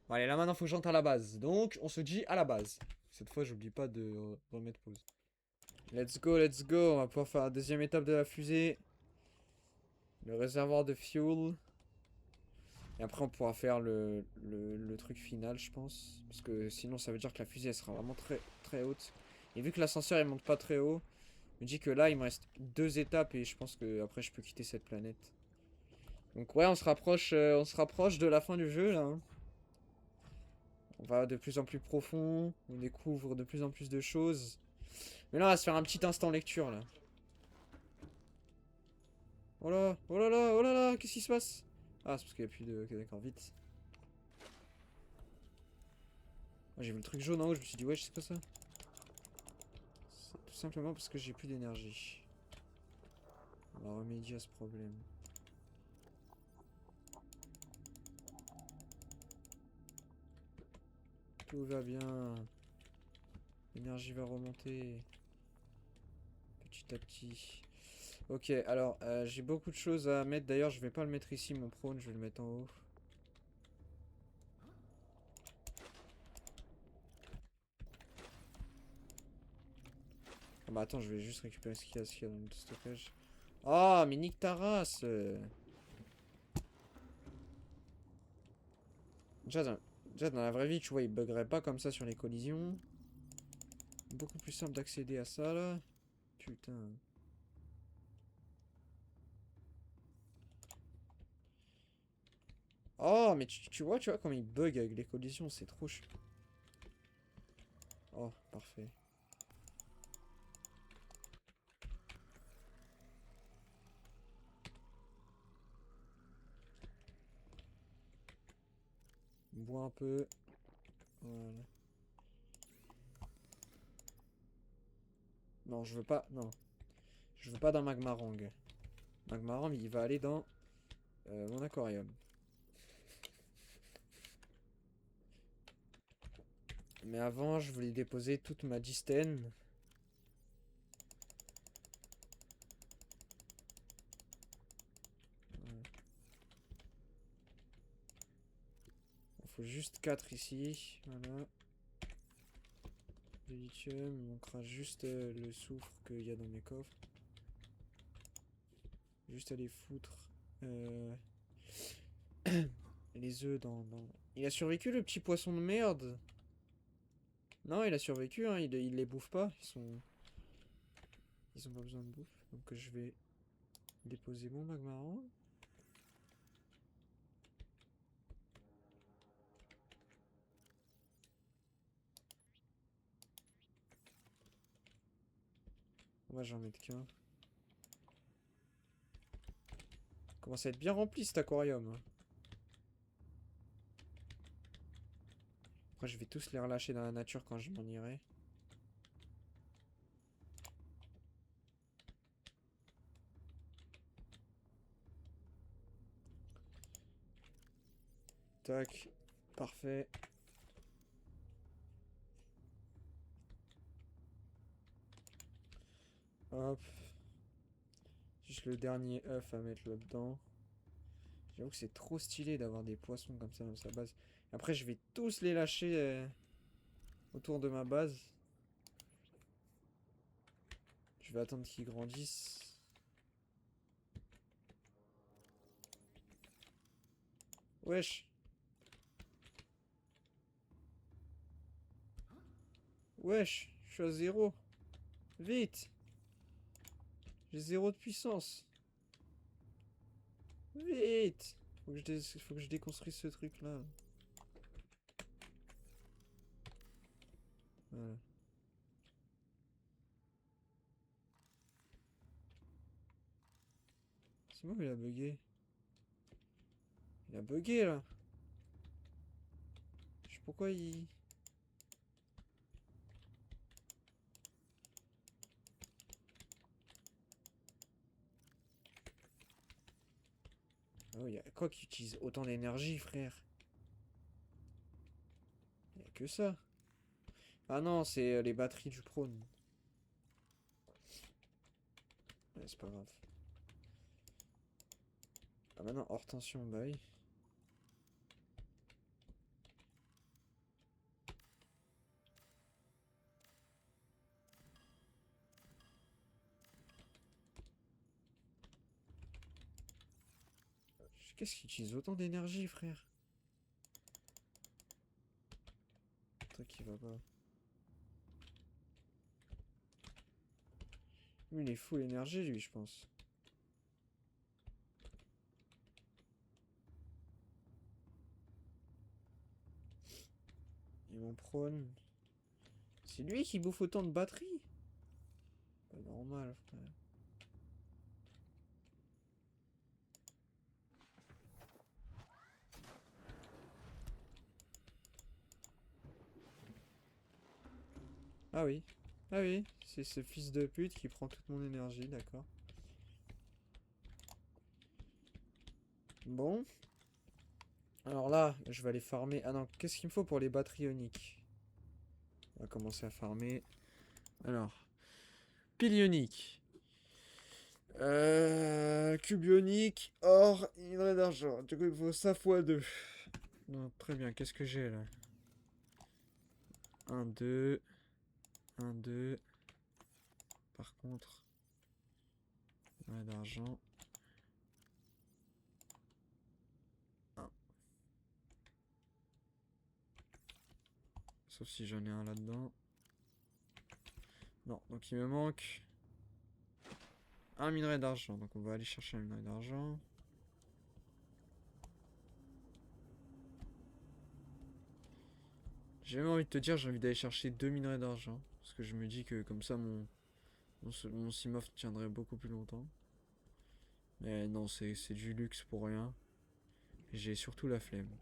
Bon, allez, là maintenant faut que j'entre à la base. Donc, on se dit à la base. Cette fois, j'oublie pas de remettre pause. Let's go, let's go. On va pouvoir faire la deuxième étape de la fusée. Le réservoir de fuel. Et après, on pourra faire le truc final, je pense. Parce que sinon, ça veut dire que la fusée, elle sera vraiment très haute. Et vu que l'ascenseur, il monte pas très haut, je me dis que là, il me reste 2 étapes et je pense que après je peux quitter cette planète. Donc ouais, on se rapproche de la fin du jeu, là, hein. On va de plus en plus profond, on découvre de plus en plus de choses. Mais là, on va se faire un petit instant lecture, là. Oh là, oh là là, oh là là, qu'est-ce qui se passe? Ah, c'est parce qu'il n'y a plus de... Ok, d'accord, vite. Ah, j'ai vu le truc jaune en haut, je me suis dit, ouais, c'est quoi ça? C'est tout simplement parce que j'ai plus d'énergie. On va remédier à ce problème. Tout va bien. L'énergie va remonter. Petit à petit. Ok, alors, j'ai beaucoup de choses à mettre. D'ailleurs, je vais pas le mettre ici, mon prône, je vais le mettre en haut. Ah bah attends, je vais juste récupérer ce qu'il y a dans le stockage. Ah, mais nique ta race! Déjà déjà, dans la vraie vie, tu vois, il buggerait pas comme ça sur les collisions. Beaucoup plus simple d'accéder à ça, là. Putain. Oh, mais tu vois comme il bug avec les collisions, c'est trop ch... Oh, parfait. On boit un peu. Voilà. Non, je veux pas... Non. Je veux pas d'un magmarang. Magmarang, il va aller dans mon aquarium. Mais avant, je voulais déposer toute ma distène. Il faut juste 4 ici. Voilà. Le lithium, il manquera juste le soufre qu'il y a dans mes coffres. Juste aller foutre les œufs dans... Il a survécu le petit poisson de merde. Non, il a survécu, hein, il les bouffe pas. Ils ont pas besoin de bouffe. Donc je vais déposer mon magmaran. Moi j'en mets qu'un. Commence à être bien rempli cet aquarium, hein. Après je vais tous les relâcher dans la nature quand je m'en irai. Tac. Parfait. Hop. Juste le dernier œuf à mettre là-dedans. J'avoue que c'est trop stylé d'avoir des poissons comme ça dans sa base. Après, je vais tous les lâcher autour de ma base. Je vais attendre qu'ils grandissent. Wesh. Wesh. Je suis à 0. Vite. J'ai 0 de puissance. Vite. Faut que je déconstruise ce truc-là. Voilà. C'est moi qui l'a bugué. Il a bugué là. Je sais pourquoi il... Oh, il y a quoi qui utilise autant d'énergie, frère? Il y a que ça. Ah non, c'est les batteries du prône. Ouais, c'est pas grave. Ah maintenant, hors tension, bah oui. Qu'est-ce qui utilise autant d'énergie, frère? Toi qui va pas. Lui, il est full énergie, lui, je pense. Et mon prône. C'est lui qui bouffe autant de batterie? Pas normal, frère. Ah oui. Ah oui, c'est ce fils de pute qui prend toute mon énergie, d'accord. Bon. Alors là, je vais aller farmer. Ah non, qu'est-ce qu'il me faut pour les batteries ioniques? On va commencer à farmer. Alors, pile ionique. Cube ionique, or, minerai d'argent. Du coup, il me faut ça fois 2. Non, très bien, qu'est-ce que j'ai là? 1, 2. 1, 2. Par contre, minerai d'argent. 1. Sauf si j'en ai un là-dedans. Non, donc il me manque un minerai d'argent. Donc on va aller chercher un minerai d'argent. J'ai même envie de te dire, j'ai envie d'aller chercher 2 minerais d'argent. Parce que je me dis que comme ça, mon Simof tiendrait beaucoup plus longtemps. Mais non, c'est du luxe pour rien. J'ai surtout la flemme.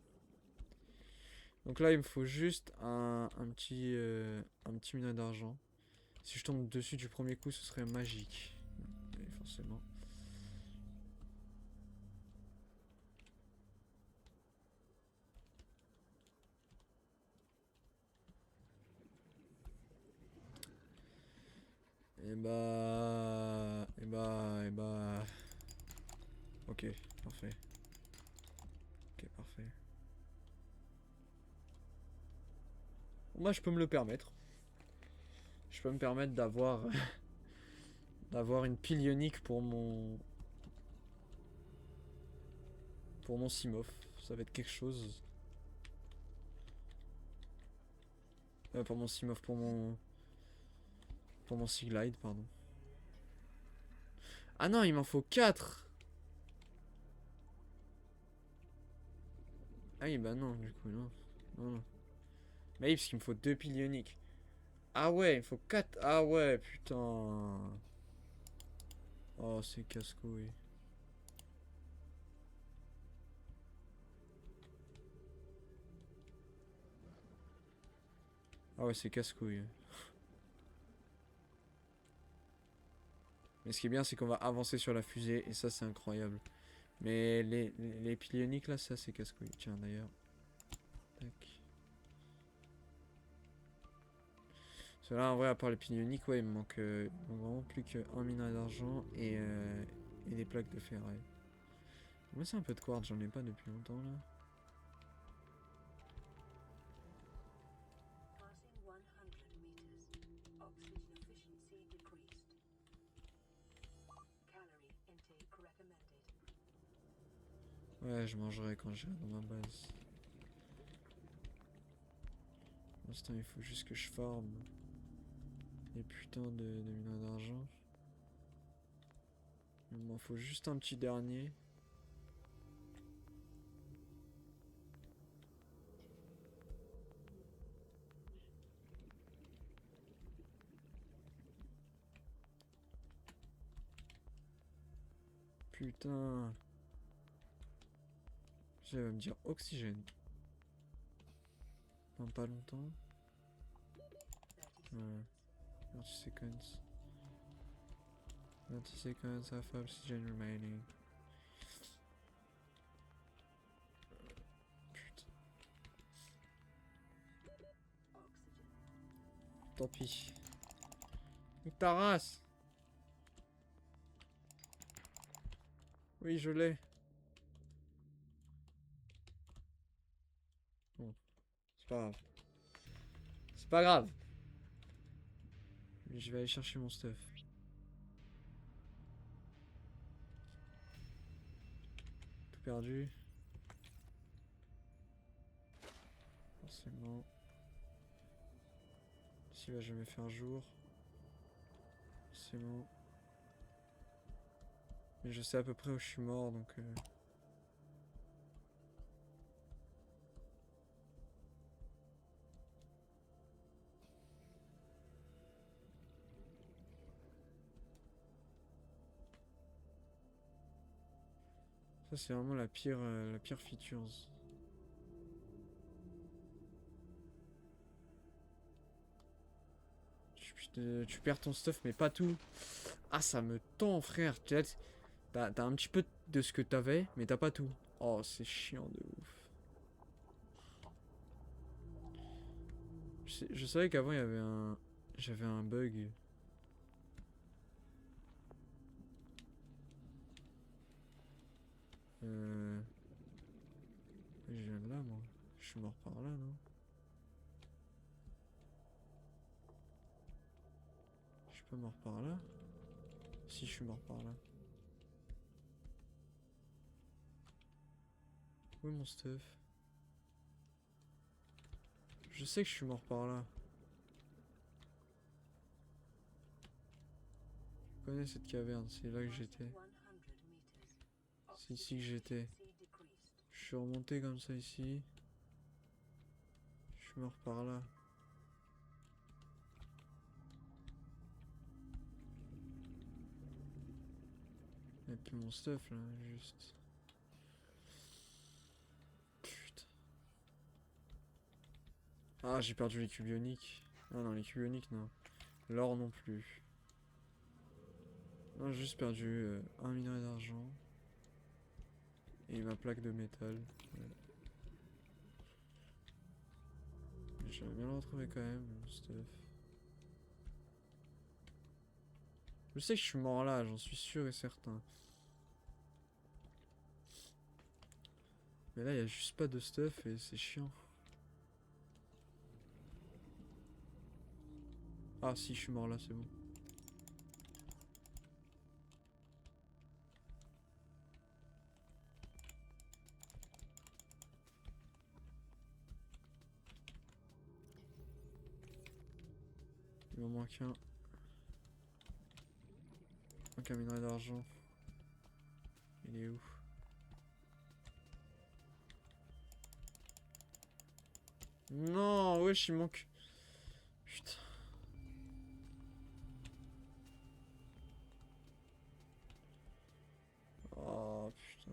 Donc là, il me faut juste un petit minerai d'argent. Si je tombe dessus du premier coup, ce serait magique. Oui, forcément. Et bah... Et bah... Et bah... Ok, parfait. Ok, parfait. Moi, je peux me le permettre. Je peux me permettre d'avoir... d'avoir une pile ionique pour mon... Pour mon Simof. Ça va être quelque chose. Pour mon Simof, pour mon... Pour mon Seaglide, pardon. Ah non, il m'en faut 4. Ah oui, bah non, du coup, non. Non, non. Bah oui, parce qu'il me faut 2 piles ioniques. Ah ouais, il me faut 4. Ah ouais, putain. Oh, c'est casse-couille. Ah ouais, c'est casse-couille. Mais ce qui est bien, c'est qu'on va avancer sur la fusée, et ça, c'est incroyable. Mais les piles ioniques, là, ça, c'est casse-couille. Tiens, d'ailleurs. Tac. Cela, en vrai, à part les piles ioniques, ouais, il me manque vraiment plus qu'un minerai d'argent et des plaques de ferraille. Moi, c'est un peu de quartz, j'en ai pas depuis longtemps, là. Passing 100 meters. Oxygen efficiency decreased. Calorie intake recommended. Ouais, je mangerai quand j'irai dans ma base. Pour l'instant, il faut juste que je farme des putains de minerais d'argent. Il m'en faut juste un petit dernier. Putain. Ça va me dire oxygène. Dans pas longtemps. 30 Ouais. seconds. 30 seconds. 30 seconds of oxygen remaining. Putain. Oxygen. Tant pis. Nique ta race. Oui, je l'ai. Bon, c'est pas grave. C'est pas grave. Mais je vais aller chercher mon stuff. Tout perdu. Forcément. Ici va jamais faire jour. Forcément. Mais je sais à peu près où je suis mort donc. Ça c'est vraiment la pire features. Tu perds ton stuff mais pas tout. Ah ça me tend frère. T'as un petit peu de ce que t'avais mais t'as pas tout. Oh c'est chiant de ouf. Je savais qu'avant il y avait un. J'avais un bug. Je viens de là moi. Je suis mort par là non? Je suis pas mort par là? Si je suis mort par là. Où est mon stuff? Je sais que je suis mort par là. Je connais cette caverne, c'est là que j'étais. 100 meters. C'est ici que j'étais. Efficiency decreased. Je suis remonté comme ça ici. Je suis mort par là. Et puis mon stuff là, juste. Putain. Ah, j'ai perdu les cubes ioniques. Ah non, les cubes ioniques, non. L'or non plus. Non, j'ai juste perdu un minerai d'argent. Et ma plaque de métal. Ouais. J'aimerais bien le retrouver quand même, mon stuff. Je sais que je suis mort là, j'en suis sûr et certain. Mais là, il y a juste pas de stuff et c'est chiant. Ah si, je suis mort là, c'est bon. Il m'en manque un. Il manque un minerai d'argent. Il est où? Non, wesh, il manque. Putain. Oh putain.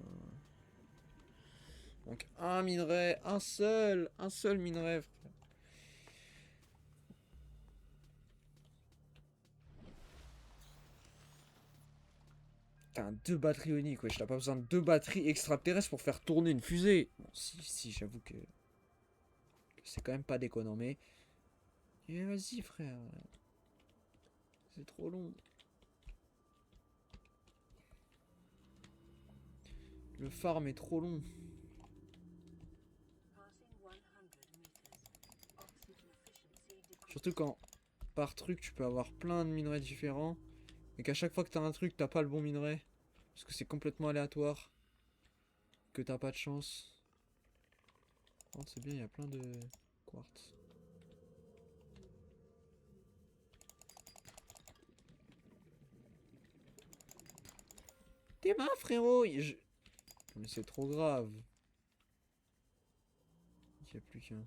Donc un minerai, un seul minerai, frère. Putain, deux batteries ioniques, wesh. T'as pas besoin de deux batteries extraterrestres pour faire tourner une fusée. Bon, si, j'avoue que c'est quand même pas déconnant, mais. Eh, vas-y, frère. C'est trop long. Le farm est trop long. Passing 100 meters. Oxygen efficiency decreased. Surtout quand par truc tu peux avoir plein de minerais différents. Et qu'à chaque fois que t'as un truc, t'as pas le bon minerai. Parce que c'est complètement aléatoire. Que t'as pas de chance. Oh, c'est bien, il y a plein de quartz. T'es mort, frérot! Mais c'est trop grave. Il n'y a plus qu'un.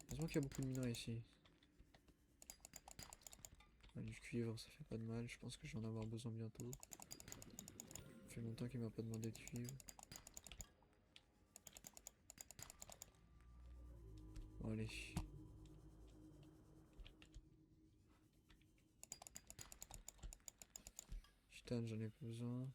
Heureusement qu'il y a beaucoup de minerais ici. Ah, du cuivre, ça fait pas de mal. Je pense que je vais en avoir besoin bientôt. Fais mon longtemps qu'il m'a pas demandé de suivre. Bon, allez. Putain, j'en ai pas besoin.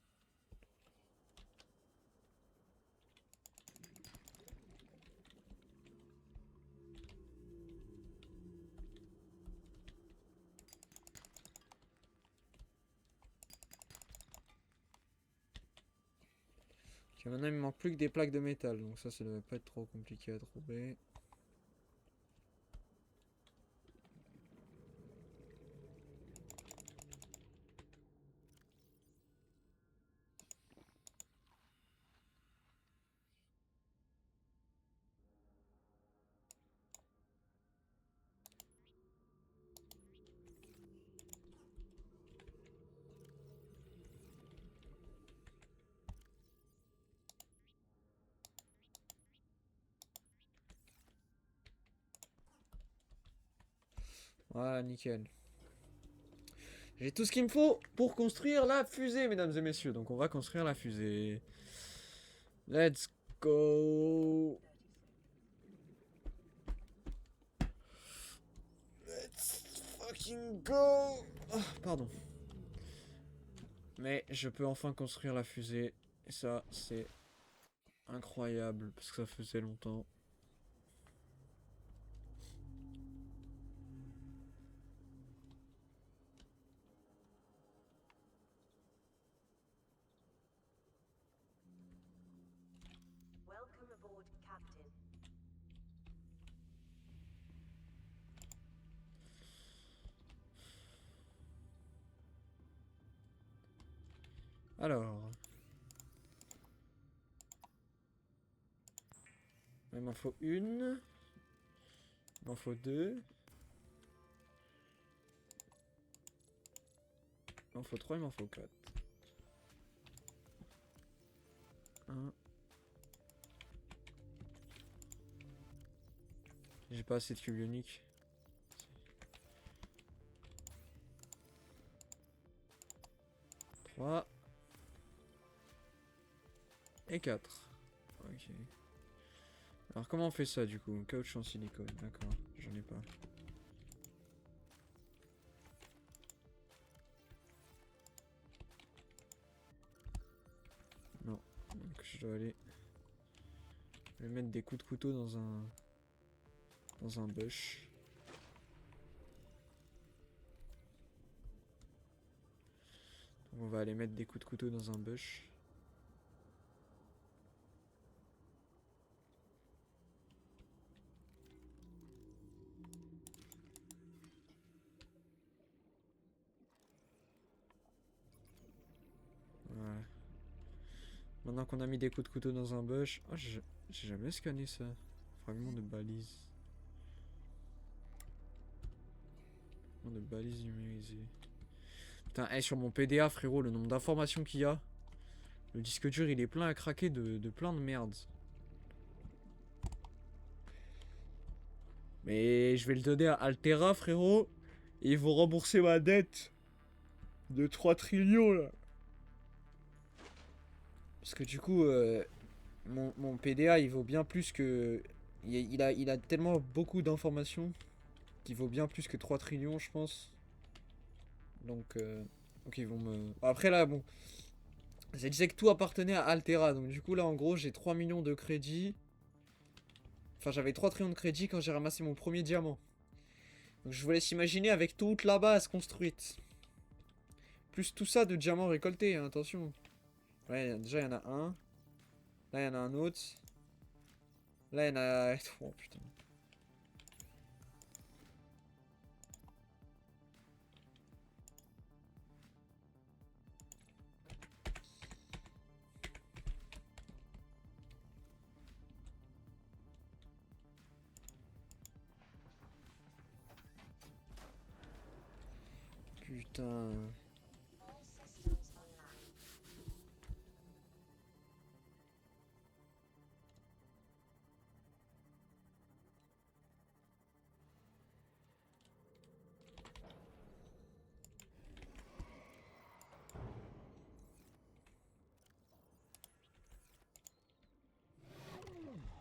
Ok, maintenant il me manque plus que des plaques de métal, donc ça devrait pas être trop compliqué à trouver. Voilà, nickel. J'ai tout ce qu'il me faut pour construire la fusée, mesdames et messieurs. Donc on va construire la fusée. Let's go. Let's fucking go. Oh, pardon. Mais je peux enfin construire la fusée. Et ça, c'est incroyable, parce que ça faisait longtemps. Welcome aboard, Captain. Alors. Il m'en faut une. Il m'en faut deux. Il m'en faut trois, il m'en faut quatre. Un. J'ai pas assez de cubes ioniques. 3. Et 4. Ok. Alors comment on fait ça du coup? Caoutchouc en silicone, d'accord. J'en ai pas. Non. Donc je dois aller... Je vais mettre des coups de couteau dans un... Dans un bush. Donc on va aller mettre des coups de couteau dans un bush. Voilà. Maintenant qu'on a mis des coups de couteau dans un bush... Oh, j'ai jamais scanné ça. Fragment de balise. Fragment de balise numérisée. Putain, hey, sur mon PDA, frérot, le nombre d'informations qu'il y a. Le disque dur, il est plein à craquer de plein de merde. Mais je vais le donner à Altera, frérot. Et ils vont rembourser ma dette de 3 trillions, là. Parce que du coup, mon PDA, il vaut bien plus que... Il a tellement beaucoup d'informations qu'il vaut bien plus que 3 trillions, je pense. Donc ils vont me... Après, là, bon... Ça disait que tout appartenait à Altera. Donc du coup, là, en gros, j'ai 3 millions de crédits. Enfin, j'avais 3 trillions de crédits quand j'ai ramassé mon premier diamant. Donc je vous laisse imaginer avec toute la base construite. Plus tout ça de diamants récoltés, hein, attention. Ouais, déjà il y en a un. Là il y en a un autre. Là il y en a... Oh putain. Putain. All systems online.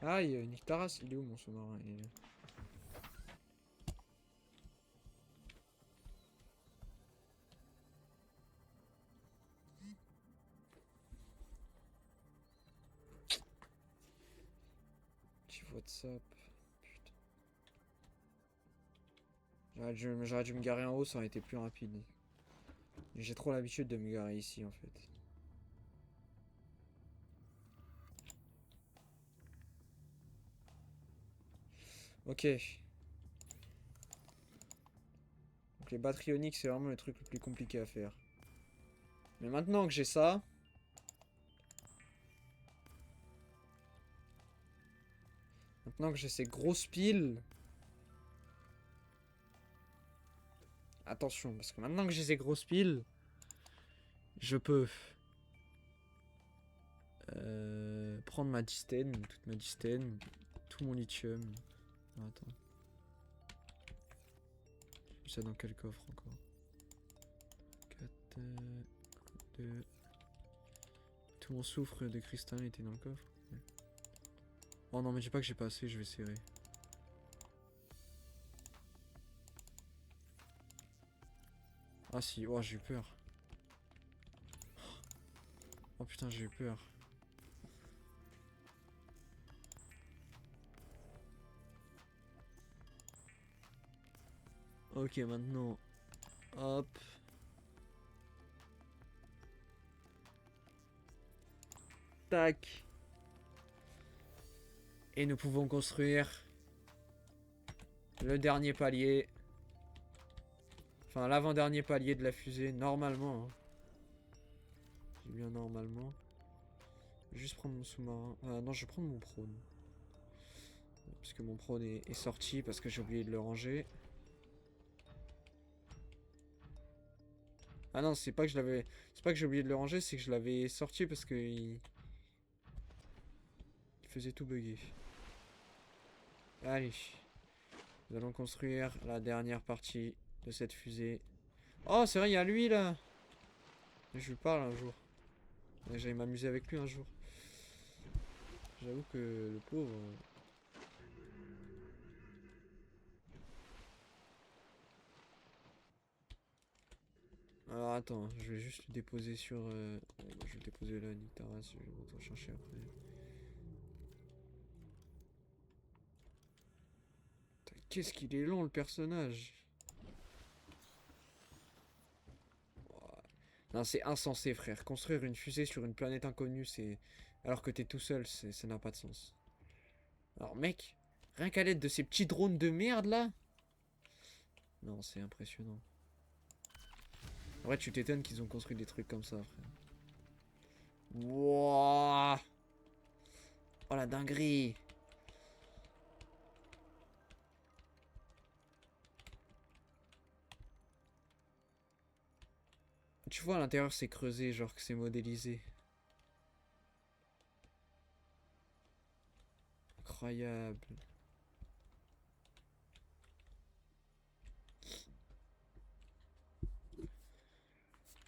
Aïe, nique ta race, il est où mon sous-marin? Petit WhatsApp. Putain. J'aurais dû me garer en haut, ça aurait été plus rapide. J'ai trop l'habitude de me garer ici en fait. Ok. Donc les batteries ioniques, c'est vraiment le truc le plus compliqué à faire. Mais maintenant que j'ai ça... Maintenant que j'ai ces grosses piles... Attention, parce que maintenant que j'ai ces grosses piles... Je peux... prendre ma distène, toute ma distène, tout mon lithium. Ah, attends. J'ai mis ça dans quel coffre encore? 4, 2... Tout mon soufre de cristal était dans le coffre. Ouais. Oh non, mais dis pas que j'ai pas assez, je vais serrer. Ah si, oh j'ai eu peur. Oh putain, j'ai eu peur. Ok, maintenant. Hop. Tac. Et nous pouvons construire le dernier palier. Enfin, l'avant-dernier palier de la fusée, normalement. Hein. J'ai bien normalement. Je vais juste prendre mon sous-marin. Non, je vais prendre mon prône. Parce que mon prône est sorti, parce que j'ai oublié de le ranger. Ah non, c'est pas que je l'avais... C'est pas que j'ai oublié de le ranger, c'est que je l'avais sorti parce que... Il faisait tout bugger. Allez. Nous allons construire la dernière partie de cette fusée. Oh, c'est vrai, il y a lui, là. Je lui parle un jour. J'allais m'amuser avec lui un jour. J'avoue que le pauvre... Alors attends, je vais juste le déposer sur... je vais le déposer là, nique ta race, je vais retourner chercher après. Qu'est-ce qu'il est long le personnage. Non, c'est insensé, frère. Construire une fusée sur une planète inconnue, c'est... Alors que t'es tout seul, ça n'a pas de sens. Alors, mec, rien qu'à l'aide de ces petits drones de merde, là... Non, c'est impressionnant. En vrai, tu t'étonnes qu'ils ont construit des trucs comme ça, frère. Wouah. Oh, la dinguerie. Tu vois, à l'intérieur, c'est creusé, genre que c'est modélisé. Incroyable.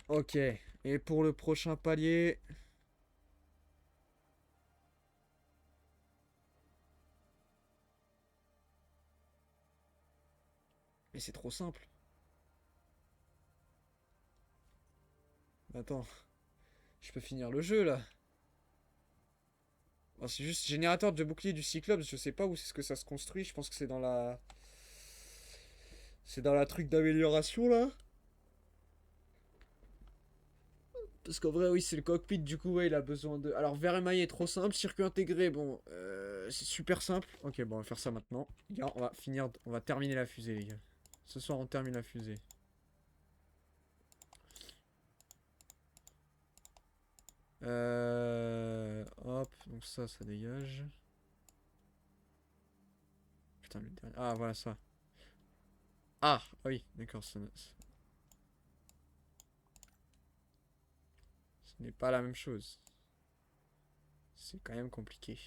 Ok. Et pour le prochain palier... Mais c'est trop simple. Attends. Je peux finir le jeu, là. Oh, c'est juste générateur de bouclier du Cyclope. Je sais pas où c'est ce que ça se construit. Je pense que c'est dans la... C'est dans la truc d'amélioration, là. Parce qu'en vrai, oui, c'est le cockpit, du coup, ouais, il a besoin de... Alors, verre émaillé est trop simple, circuit intégré, bon, c'est super simple. Ok, bon, on va faire ça maintenant. Les gars, on va finir, on va terminer la fusée, les gars. Ce soir, on termine la fusée. Hop, donc ça dégage. Putain, le dernier... Ah, voilà ça. Ah, oui, d'accord, ce n'est pas la même chose. C'est quand même compliqué.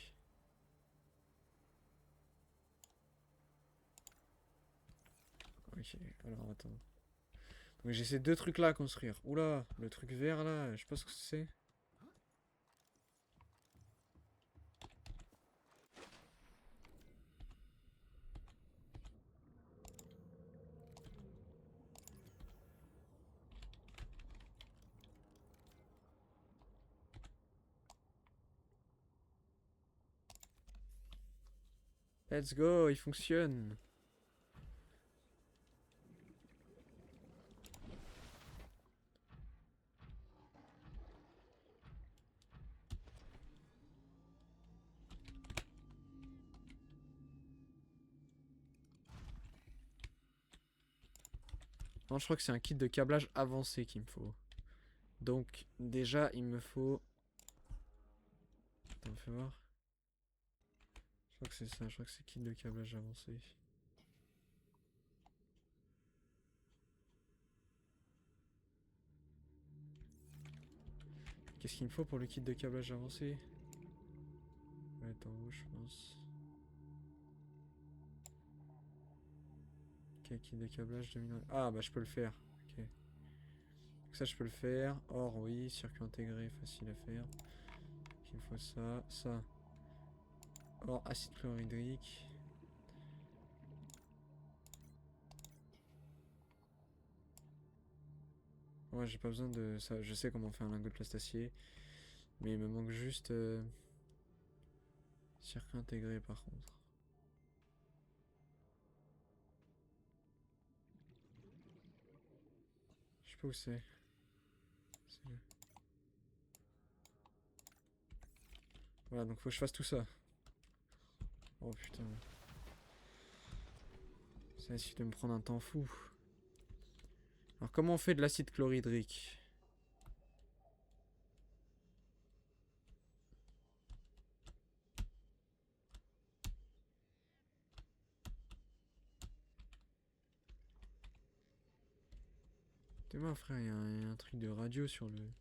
Ok, alors attends. Donc j'ai ces deux trucs là à construire. Oula, le truc vert là, je sais pas ce que c'est. Let's go, il fonctionne. Non, je crois que c'est un kit de câblage avancé qu'il me faut. Donc, déjà, il me faut... Attends, fais voir. Je crois que c'est ça, je crois que c'est kit de câblage avancé. Qu'est-ce qu'il me faut pour le kit de câblage avancé? Ouais, être en haut, je pense. Ok, kit de câblage 2000... Ah, bah je peux le faire. Ok. Donc ça, je peux le faire. Or, oui, circuit intégré, facile à faire. Il me faut ça, ça. Or, acide chlorhydrique. Ouais, j'ai pas besoin de ça. Je sais comment faire un lingot de plastacier. Mais il me manque juste... circuit intégré, par contre. Je sais pas où c'est. C'est là. Voilà, donc faut que je fasse tout ça. Oh putain. Ça risque de me prendre un temps fou. Alors comment on fait de l'acide chlorhydrique? T'es moi frère, il y a un truc de radio sur le...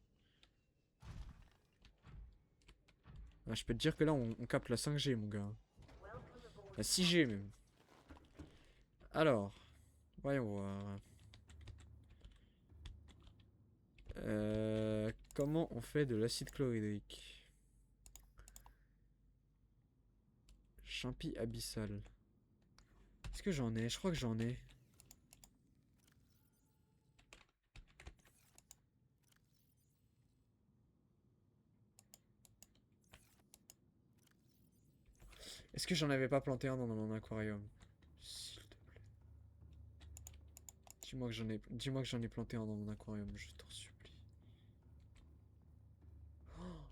Ah, je peux te dire que là on capte la 5G mon gars. Welcome aboard. La 6G même. Alors, voyons voir. Comment on fait de l'acide chlorhydrique? Champi abyssal. Est-ce que j'en ai? Je crois que j'en ai. Est-ce que j'en avais pas planté un dans mon aquarium? S'il te plaît. Dis-moi que j'en ai planté un dans mon aquarium, je t'en supplie.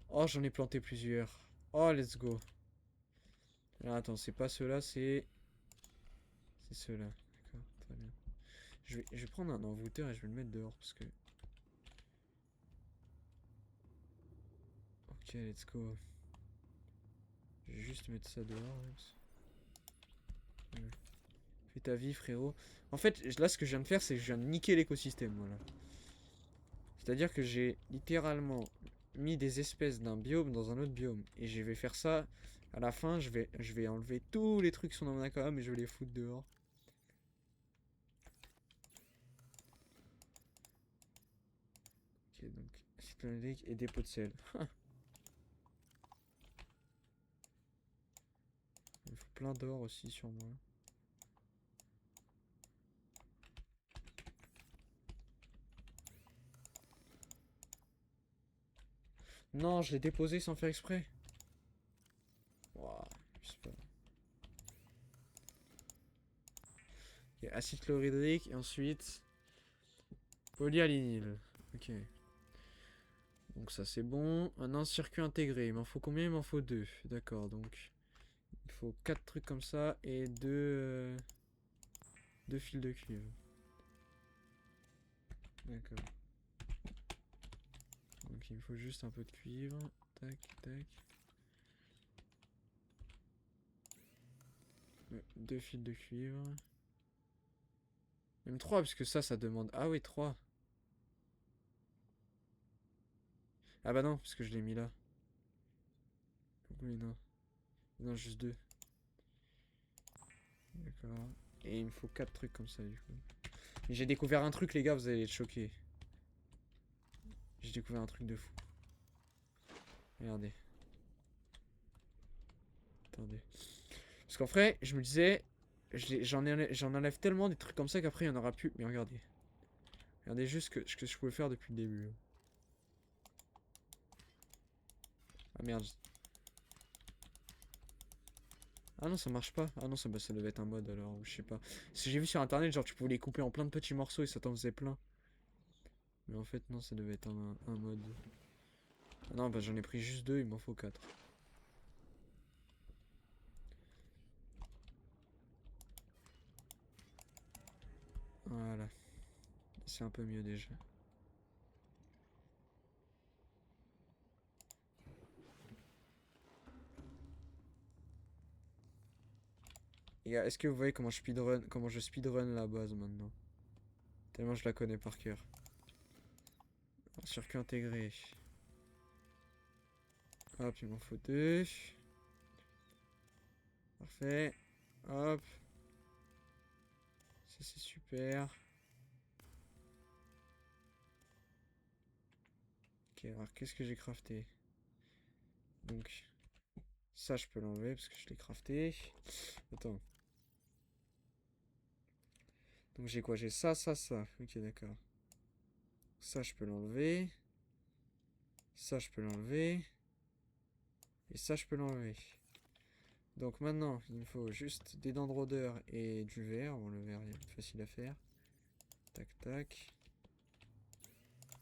Oh, j'en ai planté plusieurs. Oh, let's go. Alors, attends, c'est pas ceux-là, c'est... C'est ceux-là. D'accord, très bien. Je vais prendre un envoûteur et je vais le mettre dehors parce que... Ok, let's go. Je vais juste mettre ça dehors. Ouais. Fais ta vie, frérot. En fait, là, ce que je viens de faire, c'est que je viens de niquer l'écosystème, voilà. C'est-à-dire que j'ai littéralement mis des espèces d'un biome dans un autre biome. Et je vais faire ça. À la fin, je vais enlever tous les trucs qui sont dans mon aquarium et je vais les foutre dehors. Ok, donc, acide chlorhydrique et dépôt de sel. Il faut plein d'or aussi sur moi. Non, je l'ai déposé sans faire exprès. Ouah, je sais pas. Ok, acide chlorhydrique et ensuite polyalinyle. Ok. Donc ça c'est bon. Un circuit intégré. Il m'en faut combien? Il m'en faut 2. D'accord, donc il faut 4 trucs comme ça et 2 fils de cuivre. D'accord. Donc il me faut juste un peu de cuivre. Tac, tac. 2 fils de cuivre. Même 3 parce que ça demande... Ah oui, 3. Ah bah non, parce que je l'ai mis là. Oui, non. Non, juste 2. D'accord. Et il me faut 4 trucs comme ça du coup. Et j'ai découvert un truc les gars, vous allez être choqués. J'ai découvert un truc de fou. Regardez. Attendez. Parce qu'en vrai, je me disais, j'en enlève tellement des trucs comme ça qu'après il n'y en aura plus. Mais regardez. Regardez juste ce que je pouvais faire depuis le début. Ah merde. Ah non, ça marche pas. Ah non, bah, ça devait être un mode alors, ou je sais pas. Parce que j'ai vu sur internet, genre tu pouvais les couper en plein de petits morceaux et ça t'en faisait plein. Mais en fait, non, ça devait être un mode. Ah non, bah j'en ai pris juste 2, il m'en faut 4. Voilà, c'est un peu mieux déjà. Et est-ce que vous voyez comment je speedrun la base maintenant? Tellement je la connais par cœur. Alors, circuit intégré. Hop, il m'en faut 2. Parfait. Hop. Ça c'est super. Ok, alors qu'est-ce que j'ai crafté? Donc, ça je peux l'enlever parce que je l'ai crafté. Attends. Donc j'ai quoi? J'ai ça, ça, ça. Ok, d'accord. Ça je peux l'enlever. Ça je peux l'enlever. Et ça je peux l'enlever. Donc maintenant, il me faut juste des dents de rôdeur et du verre. Bon, le verre, il est facile à faire. Tac, tac.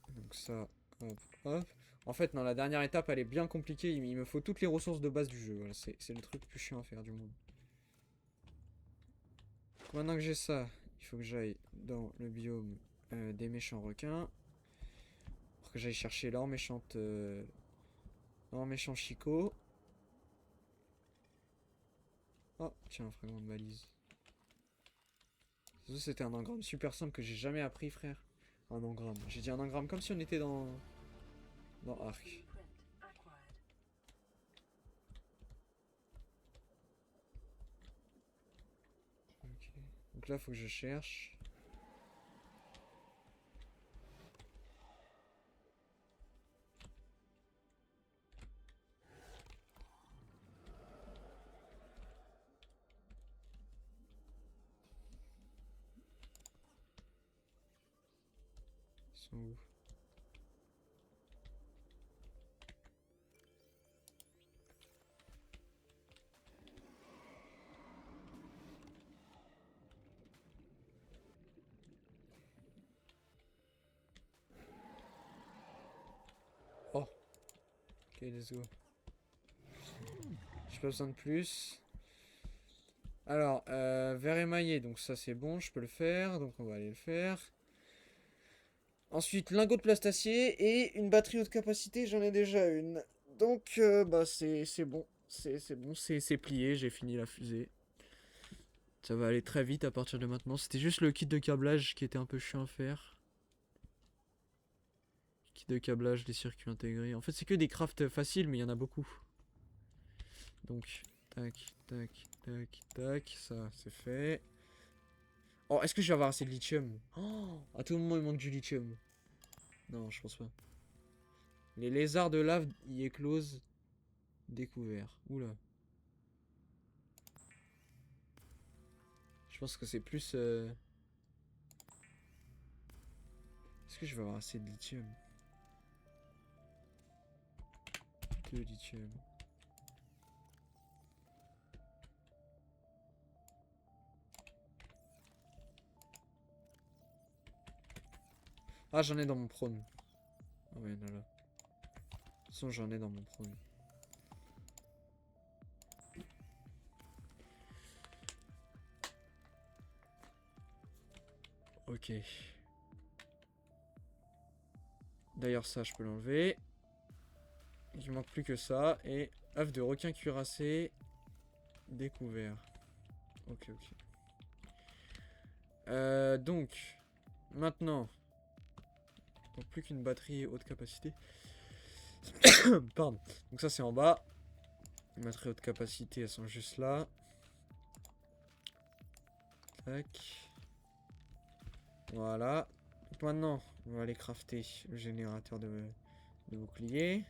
Donc ça, hop, hop. En fait, non, la dernière étape, elle est bien compliquée. Il me faut toutes les ressources de base du jeu. Voilà, c'est le truc le plus chiant à faire du monde. Maintenant que j'ai ça, il faut que j'aille dans le biome des méchants requins. Pour que j'aille chercher leur méchant Chico. Oh, tiens, un fragment de balise. Ça, c'était un engramme super simple que j'ai jamais appris, frère. Un engramme. J'ai dit un engramme comme si on était dans Ark. Blueprint acquired. Ok. Donc là, faut que je cherche. Ils sont où? Oh, ok, let's go. J'ai pas besoin de plus. Alors, verre émaillé, donc ça c'est bon, je peux le faire, donc on va aller le faire. Ensuite, lingot de plastacier et une batterie haute capacité, j'en ai déjà une. Donc, bah c'est bon, c'est bon, c'est plié, j'ai fini la fusée. Ça va aller très vite à partir de maintenant. C'était juste le kit de câblage qui était un peu chiant à faire. Kit de câblage, des circuits intégrés. En fait, c'est que des crafts faciles, mais il y en a beaucoup. Donc, tac, tac, tac, tac, ça c'est fait. Oh, est-ce que je vais avoir assez de lithium? Oh, à tout moment, il manque du lithium. Non, je pense pas. Les lézards de lave y éclosent. Découvert. Oula. Je pense que c'est plus... Est-ce que je vais avoir assez de lithium? De lithium. Ah, j'en ai dans mon prône. Ah ouais, là là. De toute façon, j'en ai dans mon prône. Ok. D'ailleurs, ça, je peux l'enlever. Il manque plus que ça. Et œuf de requin cuirassé. Découvert. Ok, ok. Donc, maintenant. Donc, plus qu'une batterie haute capacité. Pardon. Donc, ça, c'est en bas. Les batteries haute capacité, elles sont juste là. Tac. Voilà. Donc, maintenant, on va aller crafter le générateur de bouclier.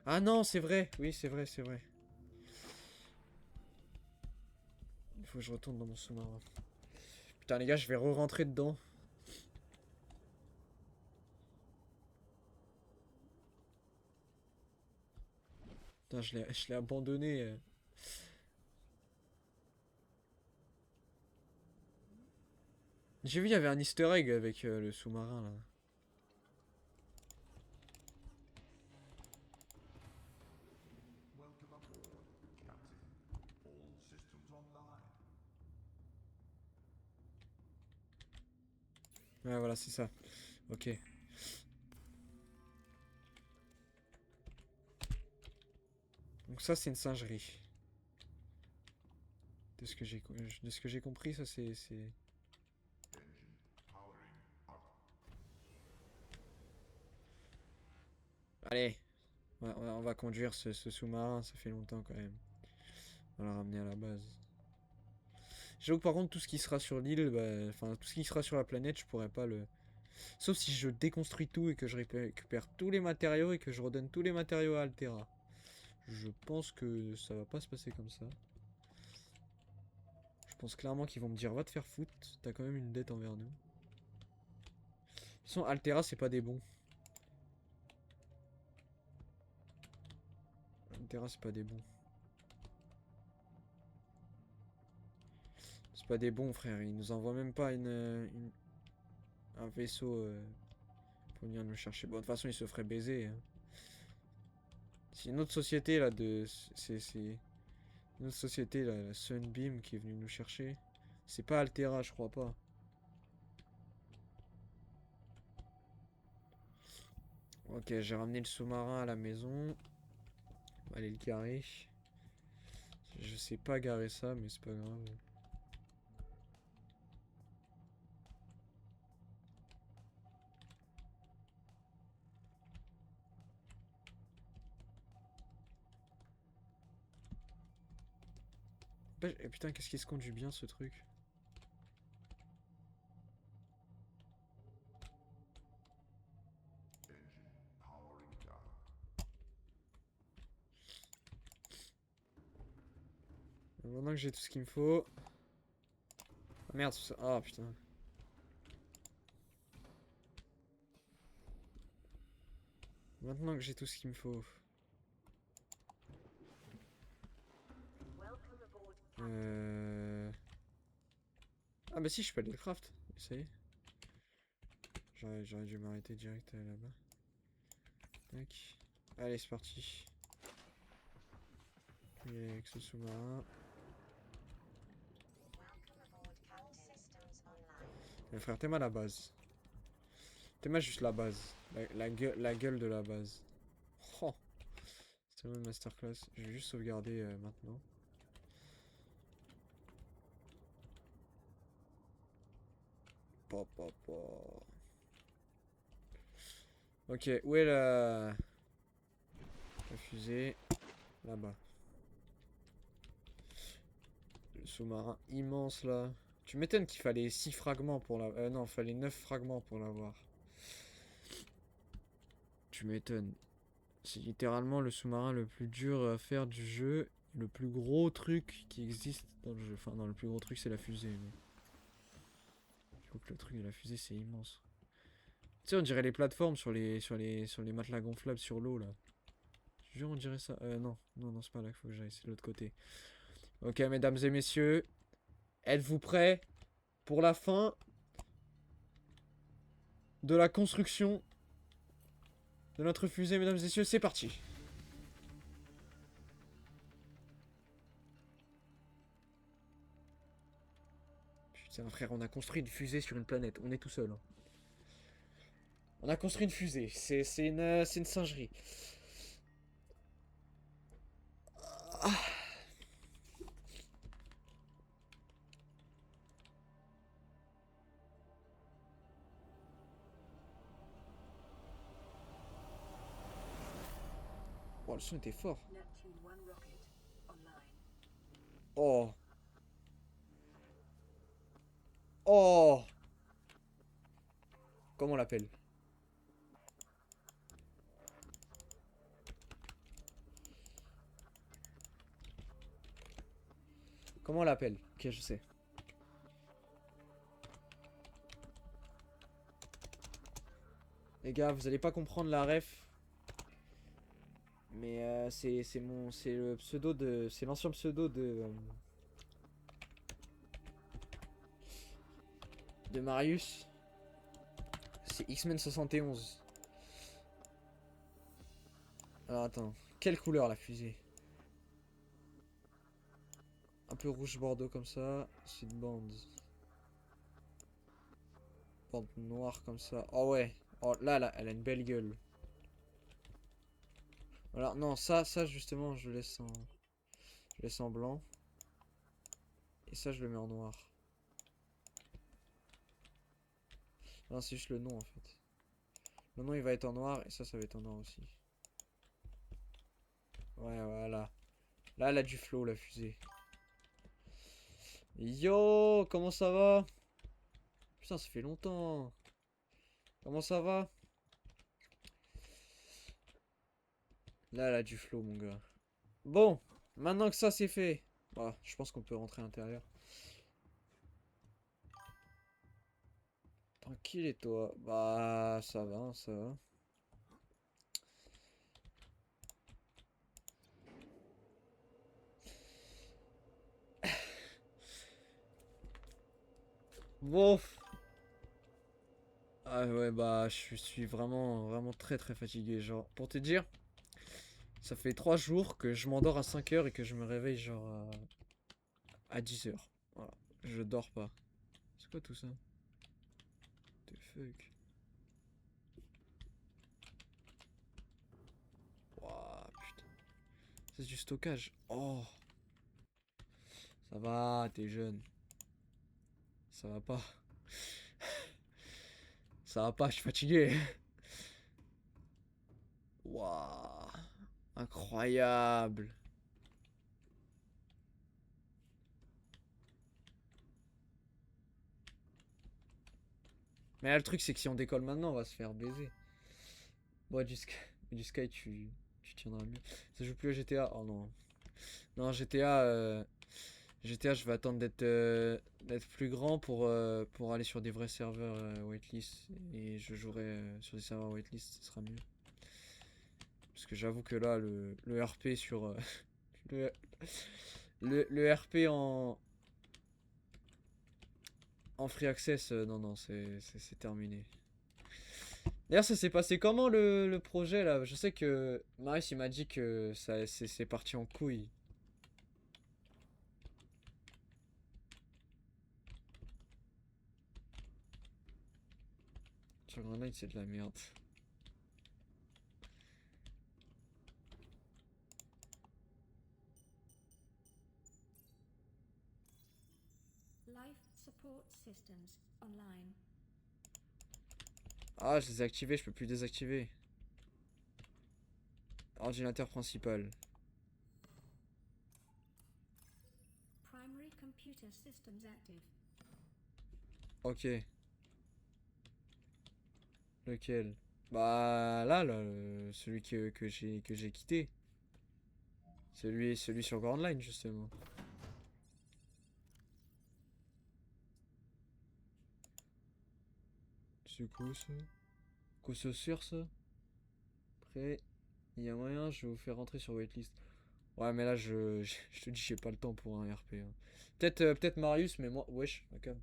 Ah non, c'est vrai. Oui, c'est vrai, c'est vrai. Il faut que je retourne dans mon sous-marin. Putain, les gars, je vais re-rentrer dedans. Putain, je l'ai abandonné. J'ai vu, il y avait un easter egg avec le sous-marin, là. Welcome aboard, Captain. All systems online. Ouais, voilà, c'est ça. Ok. Donc ça, c'est une singerie. De ce que j'ai compris, ça, c'est... Engine powering up. Allez, on va conduire ce sous-marin, ça fait longtemps quand même. On va la ramener à la base. J'avoue que par contre, tout ce qui sera sur l'île, bah, enfin, tout ce qui sera sur la planète, je pourrais pas le... Sauf si je déconstruis tout et que je récupère tous les matériaux et que je redonne tous les matériaux à Altera. Je pense que ça va pas se passer comme ça. Je pense clairement qu'ils vont me dire va te faire foutre, t'as quand même une dette envers nous. De toute façon, Altera, c'est pas des bons. Altera, c'est pas des bons. C'est pas des bons, frère. Ils nous envoient même pas un vaisseau pour venir nous chercher. Bon, de toute façon, ils se feraient baiser, hein. C'est une autre société, là, c'est une autre société, là, la Sunbeam, qui est venue nous chercher. C'est pas Altera, je crois pas. Ok, j'ai ramené le sous-marin à la maison. On va aller le garer. Je sais pas garer ça, mais c'est pas grave. Putain, qu'est-ce qui se conduit bien, ce truc? Engine powering down. Maintenant que j'ai tout ce qu'il me faut... Ah merde, tout ça... Ah putain. Maintenant que j'ai tout ce qu'il me faut... Welcome aboard, Captain. Ah bah si, je peux aller le craft. Ça y est. J'aurais dû m'arrêter direct là-bas. Tac. Allez, c'est parti. Et avec ce sous-marin. Welcome aboard, Captain. All systems online. Mais frère, t'es la base. T'es juste la base. La gueule de la base. Oh. C'est une masterclass. Je vais juste sauvegarder maintenant. Pa. Ok, où est la fusée? Là-bas. Le sous-marin immense là. Tu m'étonnes qu'il fallait 6 fragments pour la... non, il fallait 9 fragments pour l'avoir. Tu m'étonnes. C'est littéralement le sous-marin le plus dur à faire du jeu. Le plus gros truc qui existe dans le jeu. Enfin, non, le plus gros truc c'est la fusée. Mais... il faut que le truc de la fusée c'est immense. Tu sais, on dirait les plateformes sur les matelas gonflables sur l'eau là. Je te jure, on dirait ça. Non, c'est pas là qu'il faut que j'aille, c'est de l'autre côté. Ok, mesdames et messieurs, êtes-vous prêts pour la fin de la construction de notre fusée, mesdames et messieurs? C'est parti. Putain, frère, on a construit une fusée sur une planète. On est tout seul, hein. On a construit une fusée. C'est une singerie. Ah. Oh, le son était fort. Neptune 1 rocket online. Oh. Oh. Comment on l'appelle? Comment on l'appelle? Ok, je sais. Les gars, vous allez pas comprendre la ref. Mais c'est le pseudo de, c'est l'ancien pseudo de Marius. C'est X-Men 71. Alors attends, quelle couleur la fusée? Un peu rouge bordeaux comme ça. C'est une bande. Bande noire comme ça. Oh ouais. Oh là là, elle a une belle gueule. Alors non, ça justement, je laisse en blanc. Et ça, je le mets en noir. Non, c'est juste le nom en fait. Le nom il va être en noir et ça va être en noir aussi. Ouais, voilà. Là, elle a du flow, la fusée. Yo, comment ça va? Putain, ça fait longtemps. Comment ça va? Là, elle a du flow, mon gars. Bon, maintenant que ça c'est fait. Voilà, je pense qu'on peut rentrer à l'intérieur. Tranquille et toi? Bah, ça va, ça va. Bon. Ah ouais, bah, je suis vraiment très très fatigué. Genre, pour te dire, ça fait 3 jours que je m'endors à 5 heures et que je me réveille genre à 10 heures. Voilà, je dors pas. C'est quoi tout ça? The fuck? Ouah, putain. C'est du stockage. Oh, ça va, t'es jeune. Ça va pas. Ça va pas, je suis fatigué. Waouh, incroyable. Mais là, le truc, c'est que si on décolle maintenant, on va se faire baiser. Bon, du Sky, tu tiendras mieux. Ça joue plus à GTA? Oh non. Non, GTA, je vais attendre d'être plus grand pour aller sur des vrais serveurs waitlist. Et je jouerai sur des serveurs waitlist, ce sera mieux. Parce que j'avoue que là, le RP sur. Le, le RP en free access, non, non, c'est terminé. D'ailleurs, ça s'est passé comment le projet là? Je sais que Marius il m'a dit que c'est parti en couille. Sur Grenade, c'est de la merde. Life support systems online. Ah, je les ai activés, je peux plus désactiver. Ordinateur principal. Primary computer systems active. Ok. Lequel? Bah là, celui que j'ai quitté. Celui sur Grand Line justement. C'est quoi ça? Quoi ça sert ça? Après, il y a moyen, je vais vous faire rentrer sur waitlist. Ouais, mais là, je te dis, j'ai pas le temps pour un RP, hein. Peut-être Marius, mais moi. Wesh, ma cam.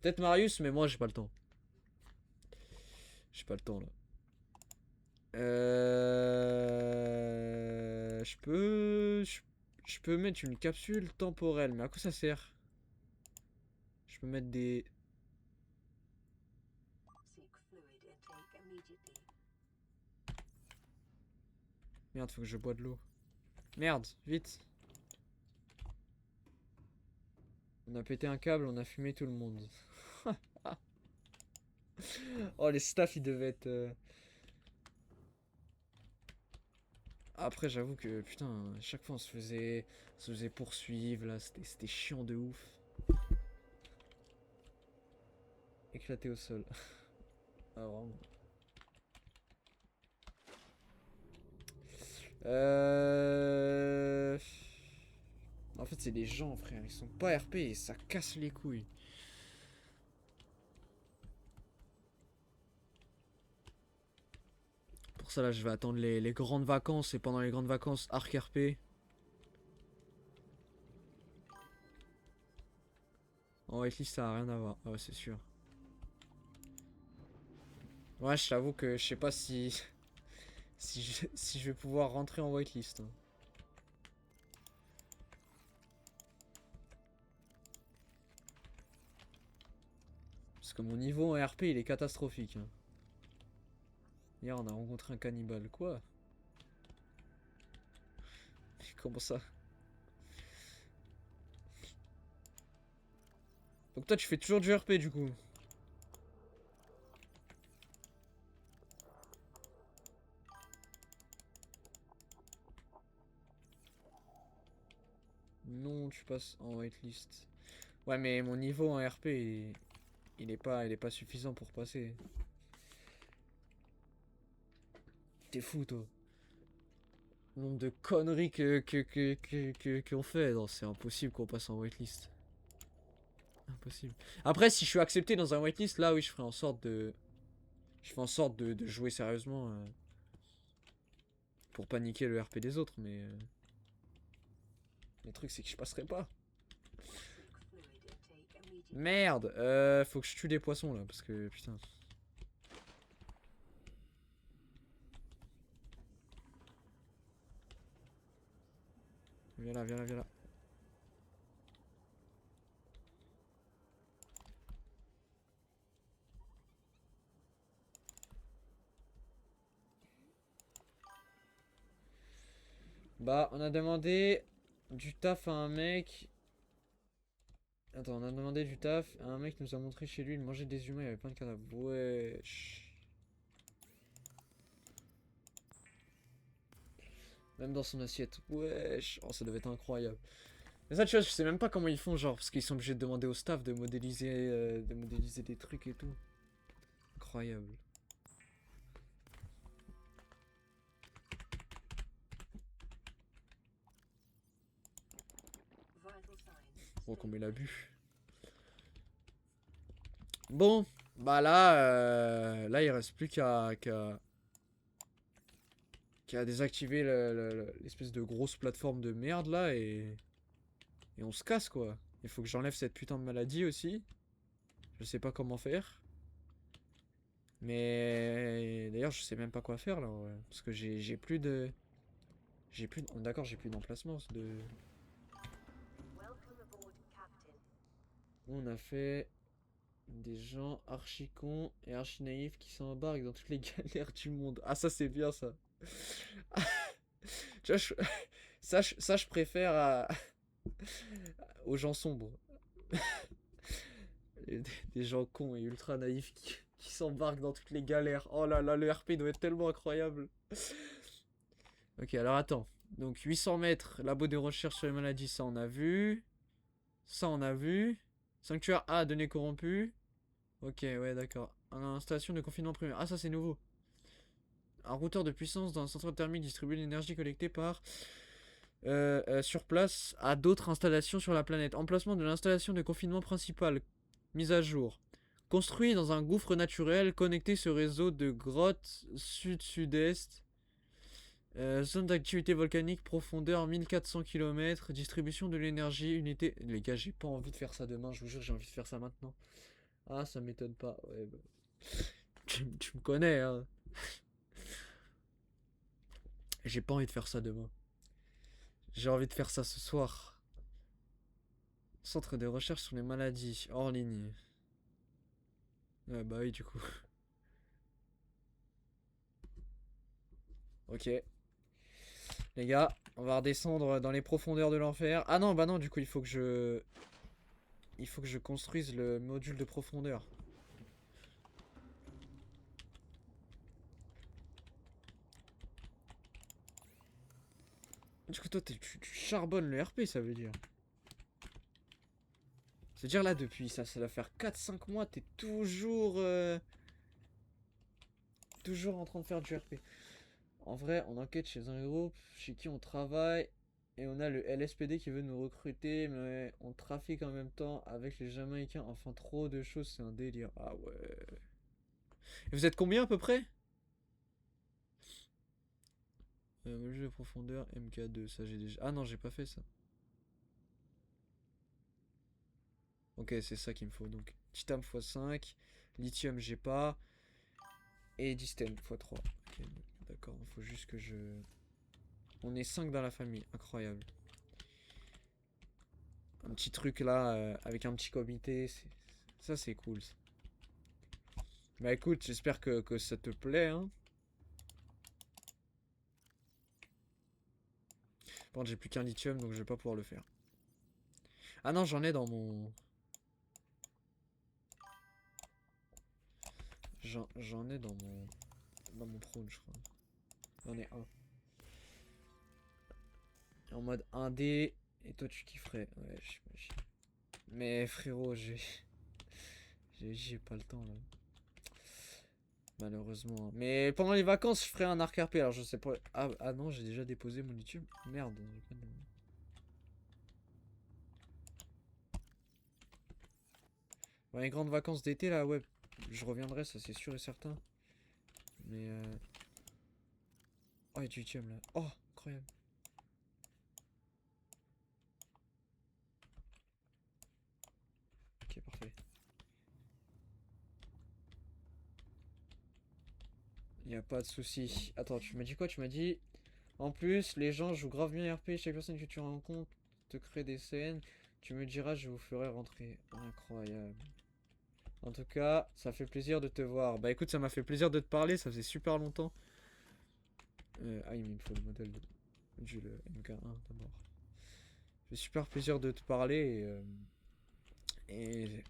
Peut-être Marius, mais moi, j'ai pas le temps. J'ai pas le temps là. Je peux mettre une capsule temporelle, mais à quoi ça sert? Je peux mettre des. Seek fluid intake immediately. Merde, faut que je bois de l'eau. Merde, vite. On a pété un câble, on a fumé tout le monde. Oh, les staffs, ils devaient être. Après, j'avoue que putain, à chaque fois on se faisait poursuivre là, c'était chiant de ouf. Éclaté au sol. Ah, vraiment. Euh... En fait, c'est des gens, frère. Ils sont pas RP et ça casse les couilles. Pour ça là je vais attendre les grandes vacances et pendant les grandes vacances Arc RP. En whitelist ça a rien à voir. Ah ouais c'est sûr. Ouais je t'avoue que je sais pas si si je vais pouvoir rentrer en whitelist. Hein. Parce que mon niveau en RP il est catastrophique. Hein. Hier on a rencontré un cannibale. Quoi? Comment ça? Donc toi tu fais toujours du RP du coup? Non, tu passes en whitelist. Ouais, mais mon niveau en RP, il est pas suffisant pour passer. T'es fou, toi. Le nombre de conneries qu'on fait. Non, c'est impossible qu'on passe en whitelist. Impossible. Après, si je suis accepté dans un whitelist, là, oui, je ferai en sorte de... Je fais en sorte de jouer sérieusement. Pour paniquer le RP des autres, mais... Le truc, c'est que je passerai pas. Fluid intake immediately. Merde, faut que je tue des poissons là, parce que putain. Viens là, viens là, viens là. Bah, on a demandé du taf à un mec. Attends, on a demandé du taf à un mec qui nous a montré chez lui, il mangeait des humains, il y avait plein de cadavres. Wesh. Même dans son assiette. Wesh. Oh, ça devait être incroyable. Mais ça, tu vois, je sais même pas comment ils font, genre, parce qu'ils sont obligés de demander au staff de modéliser des trucs et tout. Incroyable. Vital signs Bon, qu'on met stable. l'abus. Bon, bah là, là, il reste plus qu'à désactiver l'espèce de grosse plateforme de merde là et on se casse quoi. Il faut que j'enlève cette putain de maladie aussi. Je sais pas comment faire. Mais d'ailleurs, je sais même pas quoi faire là. Ouais. Parce que j'ai plus de. D'accord, j'ai plus d'emplacement. Welcome aboard, Captain. On a fait des gens archi cons et archi naïfs qui s'embarquent dans toutes les galères du monde. Ah, ça c'est bien ça. Tu vois, ça, je préfère aux gens sombres. Des gens cons et ultra naïfs qui s'embarquent dans toutes les galères. Oh là là, le RP doit être tellement incroyable. Ok, alors attends. Donc 800 mètres, labo de recherche sur les maladies, ça on a vu. Ça on a vu. Sanctuaire A, données corrompues. Ok, ouais, d'accord. Installation de confinement primaire. Ah, ça c'est nouveau. Un routeur de puissance dans un centre thermique distribue l'énergie collectée par sur place à d'autres installations sur la planète. Emplacement de l'installation de confinement principale. Mise à jour. Construit dans un gouffre naturel connecté sur réseau de grottes sud-sud-est. Zone d'activité volcanique, profondeur 1400 km. Distribution de l'énergie, unité. Les gars, j'ai pas envie de faire ça demain, je vous jure, j'ai envie de faire ça maintenant. Ah, ça m'étonne pas. Ouais, bah. Tu me connais, hein. J'ai pas envie de faire ça demain. J'ai envie de faire ça ce soir. Centre de recherche sur les maladies, hors ligne. Ouais, bah oui, du coup. Ok. Les gars, on va redescendre dans les profondeurs de l'enfer. Ah non, bah non, du coup, il faut que je... Il faut que je construise le module de profondeur. Du coup, toi, tu charbonnes le RP, ça veut dire. C'est-à-dire là, depuis ça va faire 4-5 mois, t'es toujours... toujours en train de faire du RP. En vrai, on enquête chez un groupe chez qui on travaille et on a le LSPD qui veut nous recruter, mais on trafique en même temps avec les Jamaïcains. Enfin, trop de choses, c'est un délire. Ah ouais. Et vous êtes combien à peu près? Module de profondeur MK2, ça j'ai déjà... Ah non, j'ai pas fait ça. Ok, c'est ça qu'il me faut, donc. Titane x5, lithium j'ai pas, et distane x3. Ok, d'accord, il faut juste que je... On est 5 dans la famille, incroyable. Un petit truc là, avec un petit comité, ça c'est cool. Ça. Bah écoute, j'espère que ça te plaît, hein. Par contre, j'ai plus qu'un lithium, donc je vais pas pouvoir le faire. Ah non, j'en ai dans mon... J'en ai dans mon prône, je crois. J'en ai un. En mode 1D, et toi tu kifferais. Ouais, j'imagine. Mais frérot, j'ai pas le temps là. Malheureusement. Mais pendant les vacances, je ferai un arc RP. Alors je sais pas. Ah non, j'ai déjà déposé mon YouTube. Merde. Dans les grandes vacances d'été là, ouais. Je reviendrai, ça c'est sûr et certain. Mais oh, il y a du YouTube là. Oh, incroyable. Ok, parfait. Y a pas de souci. Attends, tu m'as dit quoi? Tu m'as dit. En plus, les gens jouent grave bien RP. Chaque personne que tu rencontres te crée des scènes. Tu me diras, je vous ferai rentrer. Incroyable. En tout cas, ça fait plaisir de te voir. Bah écoute, ça m'a fait plaisir de te parler. Ça faisait super longtemps. Ah, il me faut le modèle du MK1 d'abord. Ça fait super plaisir de te parler. Et,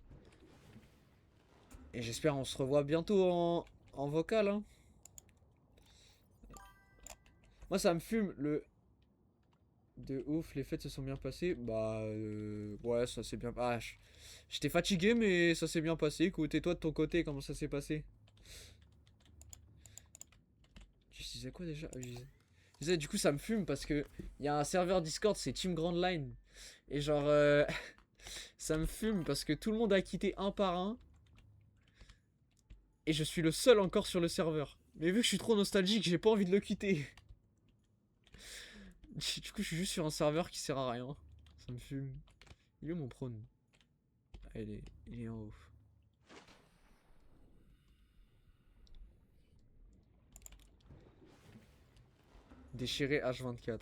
et j'espère on se revoit bientôt en vocal. Hein. Moi, ça me fume le. De ouf, les fêtes se sont bien passées. Bah, ouais, ça s'est bien. Ah, j'étais fatigué, mais ça s'est bien passé. Écoute, et toi de ton côté, comment ça s'est passé? Tu disais quoi déjà? Je disais, du coup, ça me fume parce que il y a un serveur Discord, c'est Team Grand Line. Et genre, ça me fume parce que tout le monde a quitté un par un. Et je suis le seul encore sur le serveur. Mais vu que je suis trop nostalgique, j'ai pas envie de le quitter. Du coup, je suis juste sur un serveur qui sert à rien. Ça me fume. Il est où mon prône? Ah, il est en haut. Déchiré H24.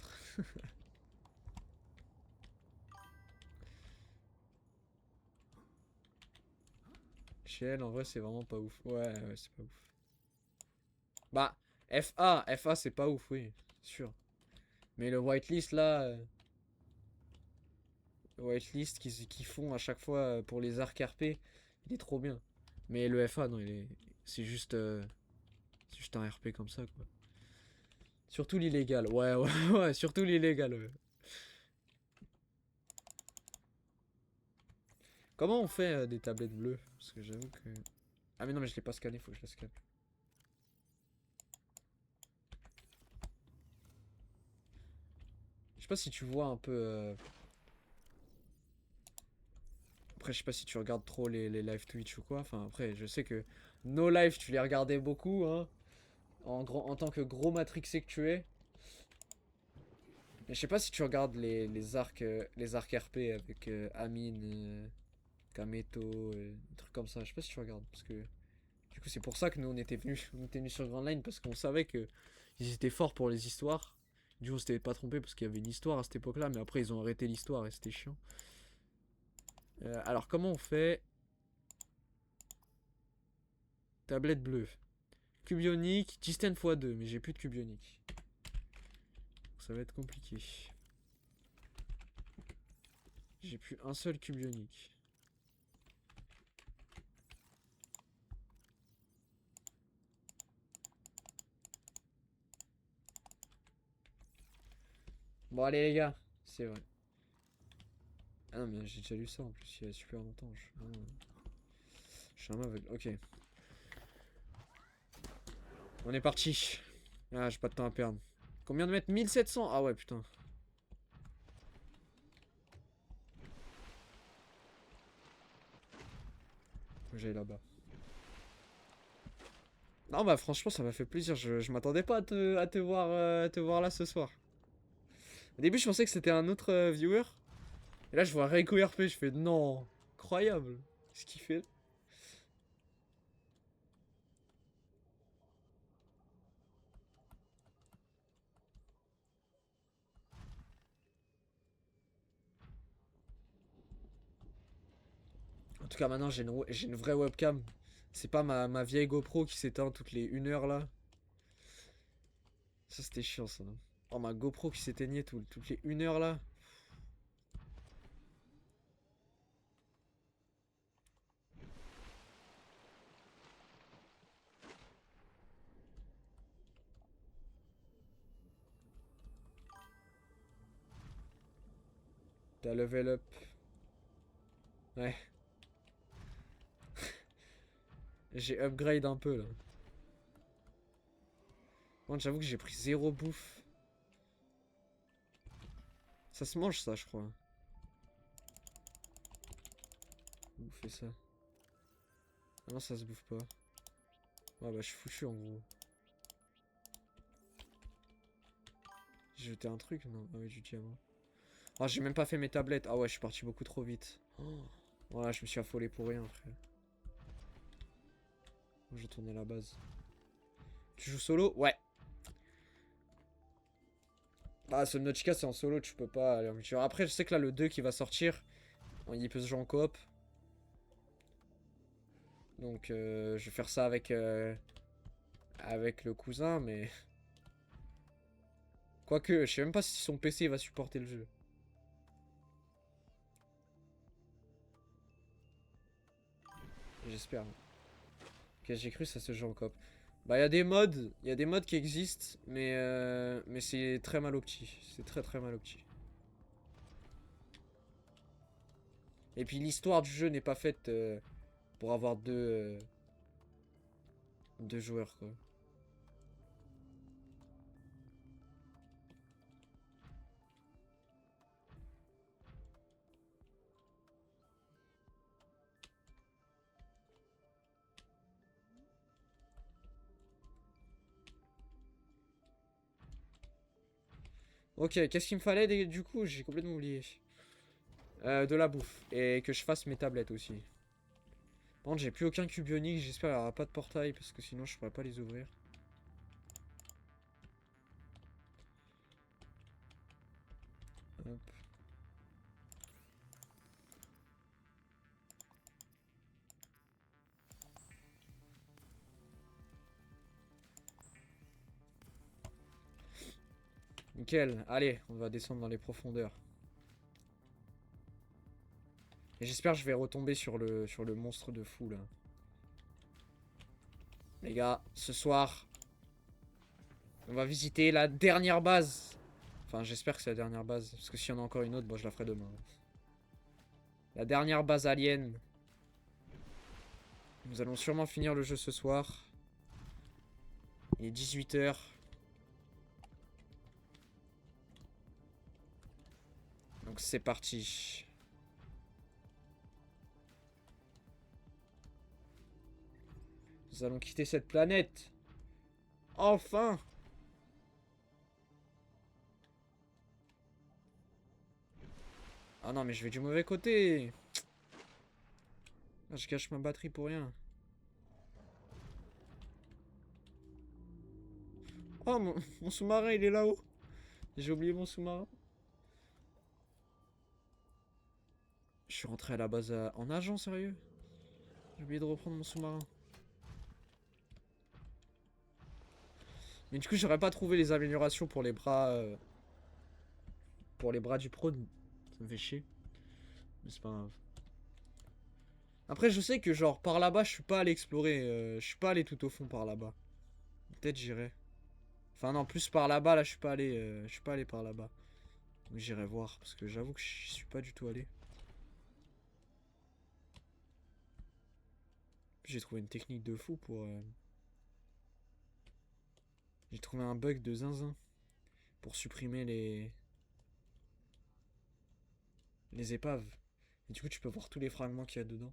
Chez elle, en vrai, c'est vraiment pas ouf. Ouais, c'est pas ouf. Bah, FA c'est pas ouf, oui, sûr. Mais le whitelist là, le whitelist qu'ils font à chaque fois pour les arcs RP, il est trop bien. Mais le FA, non, c'est juste un RP comme ça, quoi. Surtout l'illégal, ouais, ouais, ouais, surtout l'illégal, ouais. Comment on fait des tablettes bleues? Parce que j'avoue que... Ah mais non, mais je l'ai pas scanné, faut que je la scanne. Je sais pas si tu vois un peu... Après, je sais pas si tu regardes trop les live Twitch ou quoi. Enfin, après, je sais que nos lives, tu les regardais beaucoup, hein. En tant que gros matrixé que tu es. Mais je sais pas si tu regardes les arcs RP avec Amine, Kameto, des trucs comme ça. Je sais pas si tu regardes. Parce que du coup, c'est pour ça que nous, on était venus sur Grand Line. Parce qu'on savait que ils étaient forts pour les histoires. Du coup, on s'était pas trompé parce qu'il y avait une histoire à cette époque-là. Mais après, ils ont arrêté l'histoire et c'était chiant. Alors, comment on fait? Tablette bleue. Cube ionique, Disten x2, mais j'ai plus de cube ionique. Ça va être compliqué. J'ai plus un seul cube ionique. Bon allez les gars, c'est vrai. Ah non mais j'ai déjà lu ça en plus il y a super longtemps. Je suis un aveugle, ok. On est parti. Ah j'ai pas de temps à perdre. Combien de mètres? 1700. Ah ouais putain. Faut que j'aille là-bas. Non, bah franchement, ça m'a fait plaisir. Je m'attendais pas à te voir là ce soir. Au début, je pensais que c'était un autre viewer. Et là, je vois Reiko RP. Je fais non, incroyable. Ce qu'il fait. En tout cas, maintenant, j'ai une vraie webcam. C'est pas ma vieille GoPro qui s'éteint toutes les 1 heure là. Ça, c'était chiant ça. Oh, ma GoPro qui s'éteignait toutes les 1 heure là. T'as level up. Ouais. J'ai upgrade un peu là. Bon, j'avoue que j'ai pris 0 bouffe. Ça se mange ça, je crois. Bouffer ça. Ah non, ça se bouffe pas. Ouais, bah, je suis foutu en gros. J'ai jeté un truc? Non, ah oui, du diamant. Ah, j'ai même pas fait mes tablettes. Ah ouais, je suis parti beaucoup trop vite. Oh. Voilà, je me suis affolé pour rien, frère. Je vais tourner la base. Tu joues solo? Ouais. Bah, Subnautica, c'est en solo, tu peux pas aller en multijoueur. Après, je sais que là, le 2 qui va sortir, il peut se jouer en coop. Donc, je vais faire ça avec le cousin, mais... Quoique, je sais même pas si son PC va supporter le jeu. J'espère. Ok, j'ai cru que ça se joue en coop. Bah, il y a des mods qui existent, mais c'est très mal opti. C'est très très mal opti. Et puis l'histoire du jeu n'est pas faite pour avoir deux joueurs, quoi. Ok, qu'est-ce qu'il me fallait du coup? J'ai complètement oublié. De la bouffe. Et que je fasse mes tablettes aussi. Par contre, j'ai plus aucun cube ionique. J'espère qu'il n'y aura pas de portail parce que sinon je pourrais pas les ouvrir. Hop. Nickel. Allez, on va descendre dans les profondeurs. Et j'espère que je vais retomber sur le monstre de fou là. Les gars, ce soir, on va visiter la dernière base. Enfin, j'espère que c'est la dernière base. Parce que s'il y en a encore une autre, bon, je la ferai demain. La dernière base alien. Nous allons sûrement finir le jeu ce soir. Il est 18 h. Donc c'est parti. Nous allons quitter cette planète. Enfin. Ah non, mais je vais du mauvais côté. Ah, je cache ma batterie pour rien. Oh, mon sous-marin, il est là-haut. J'ai oublié mon sous-marin. Je suis rentré à la base en nageant, sérieux. J'ai oublié de reprendre mon sous-marin. Mais du coup, j'aurais pas trouvé les améliorations pour les bras. Pour les bras du prône. Ça me fait chier. Mais c'est pas grave. Après, je sais que genre par là-bas, je suis pas allé explorer. Je suis pas allé tout au fond par là-bas. Peut-être j'irai. Enfin non, plus par là-bas, là, je suis pas allé par là-bas. Donc j'irai voir parce que j'avoue que je suis pas du tout allé. J'ai trouvé une technique de fou pour. J'ai trouvé un bug de zinzin pour supprimer les épaves. Et du coup, tu peux voir tous les fragments qu'il y a dedans.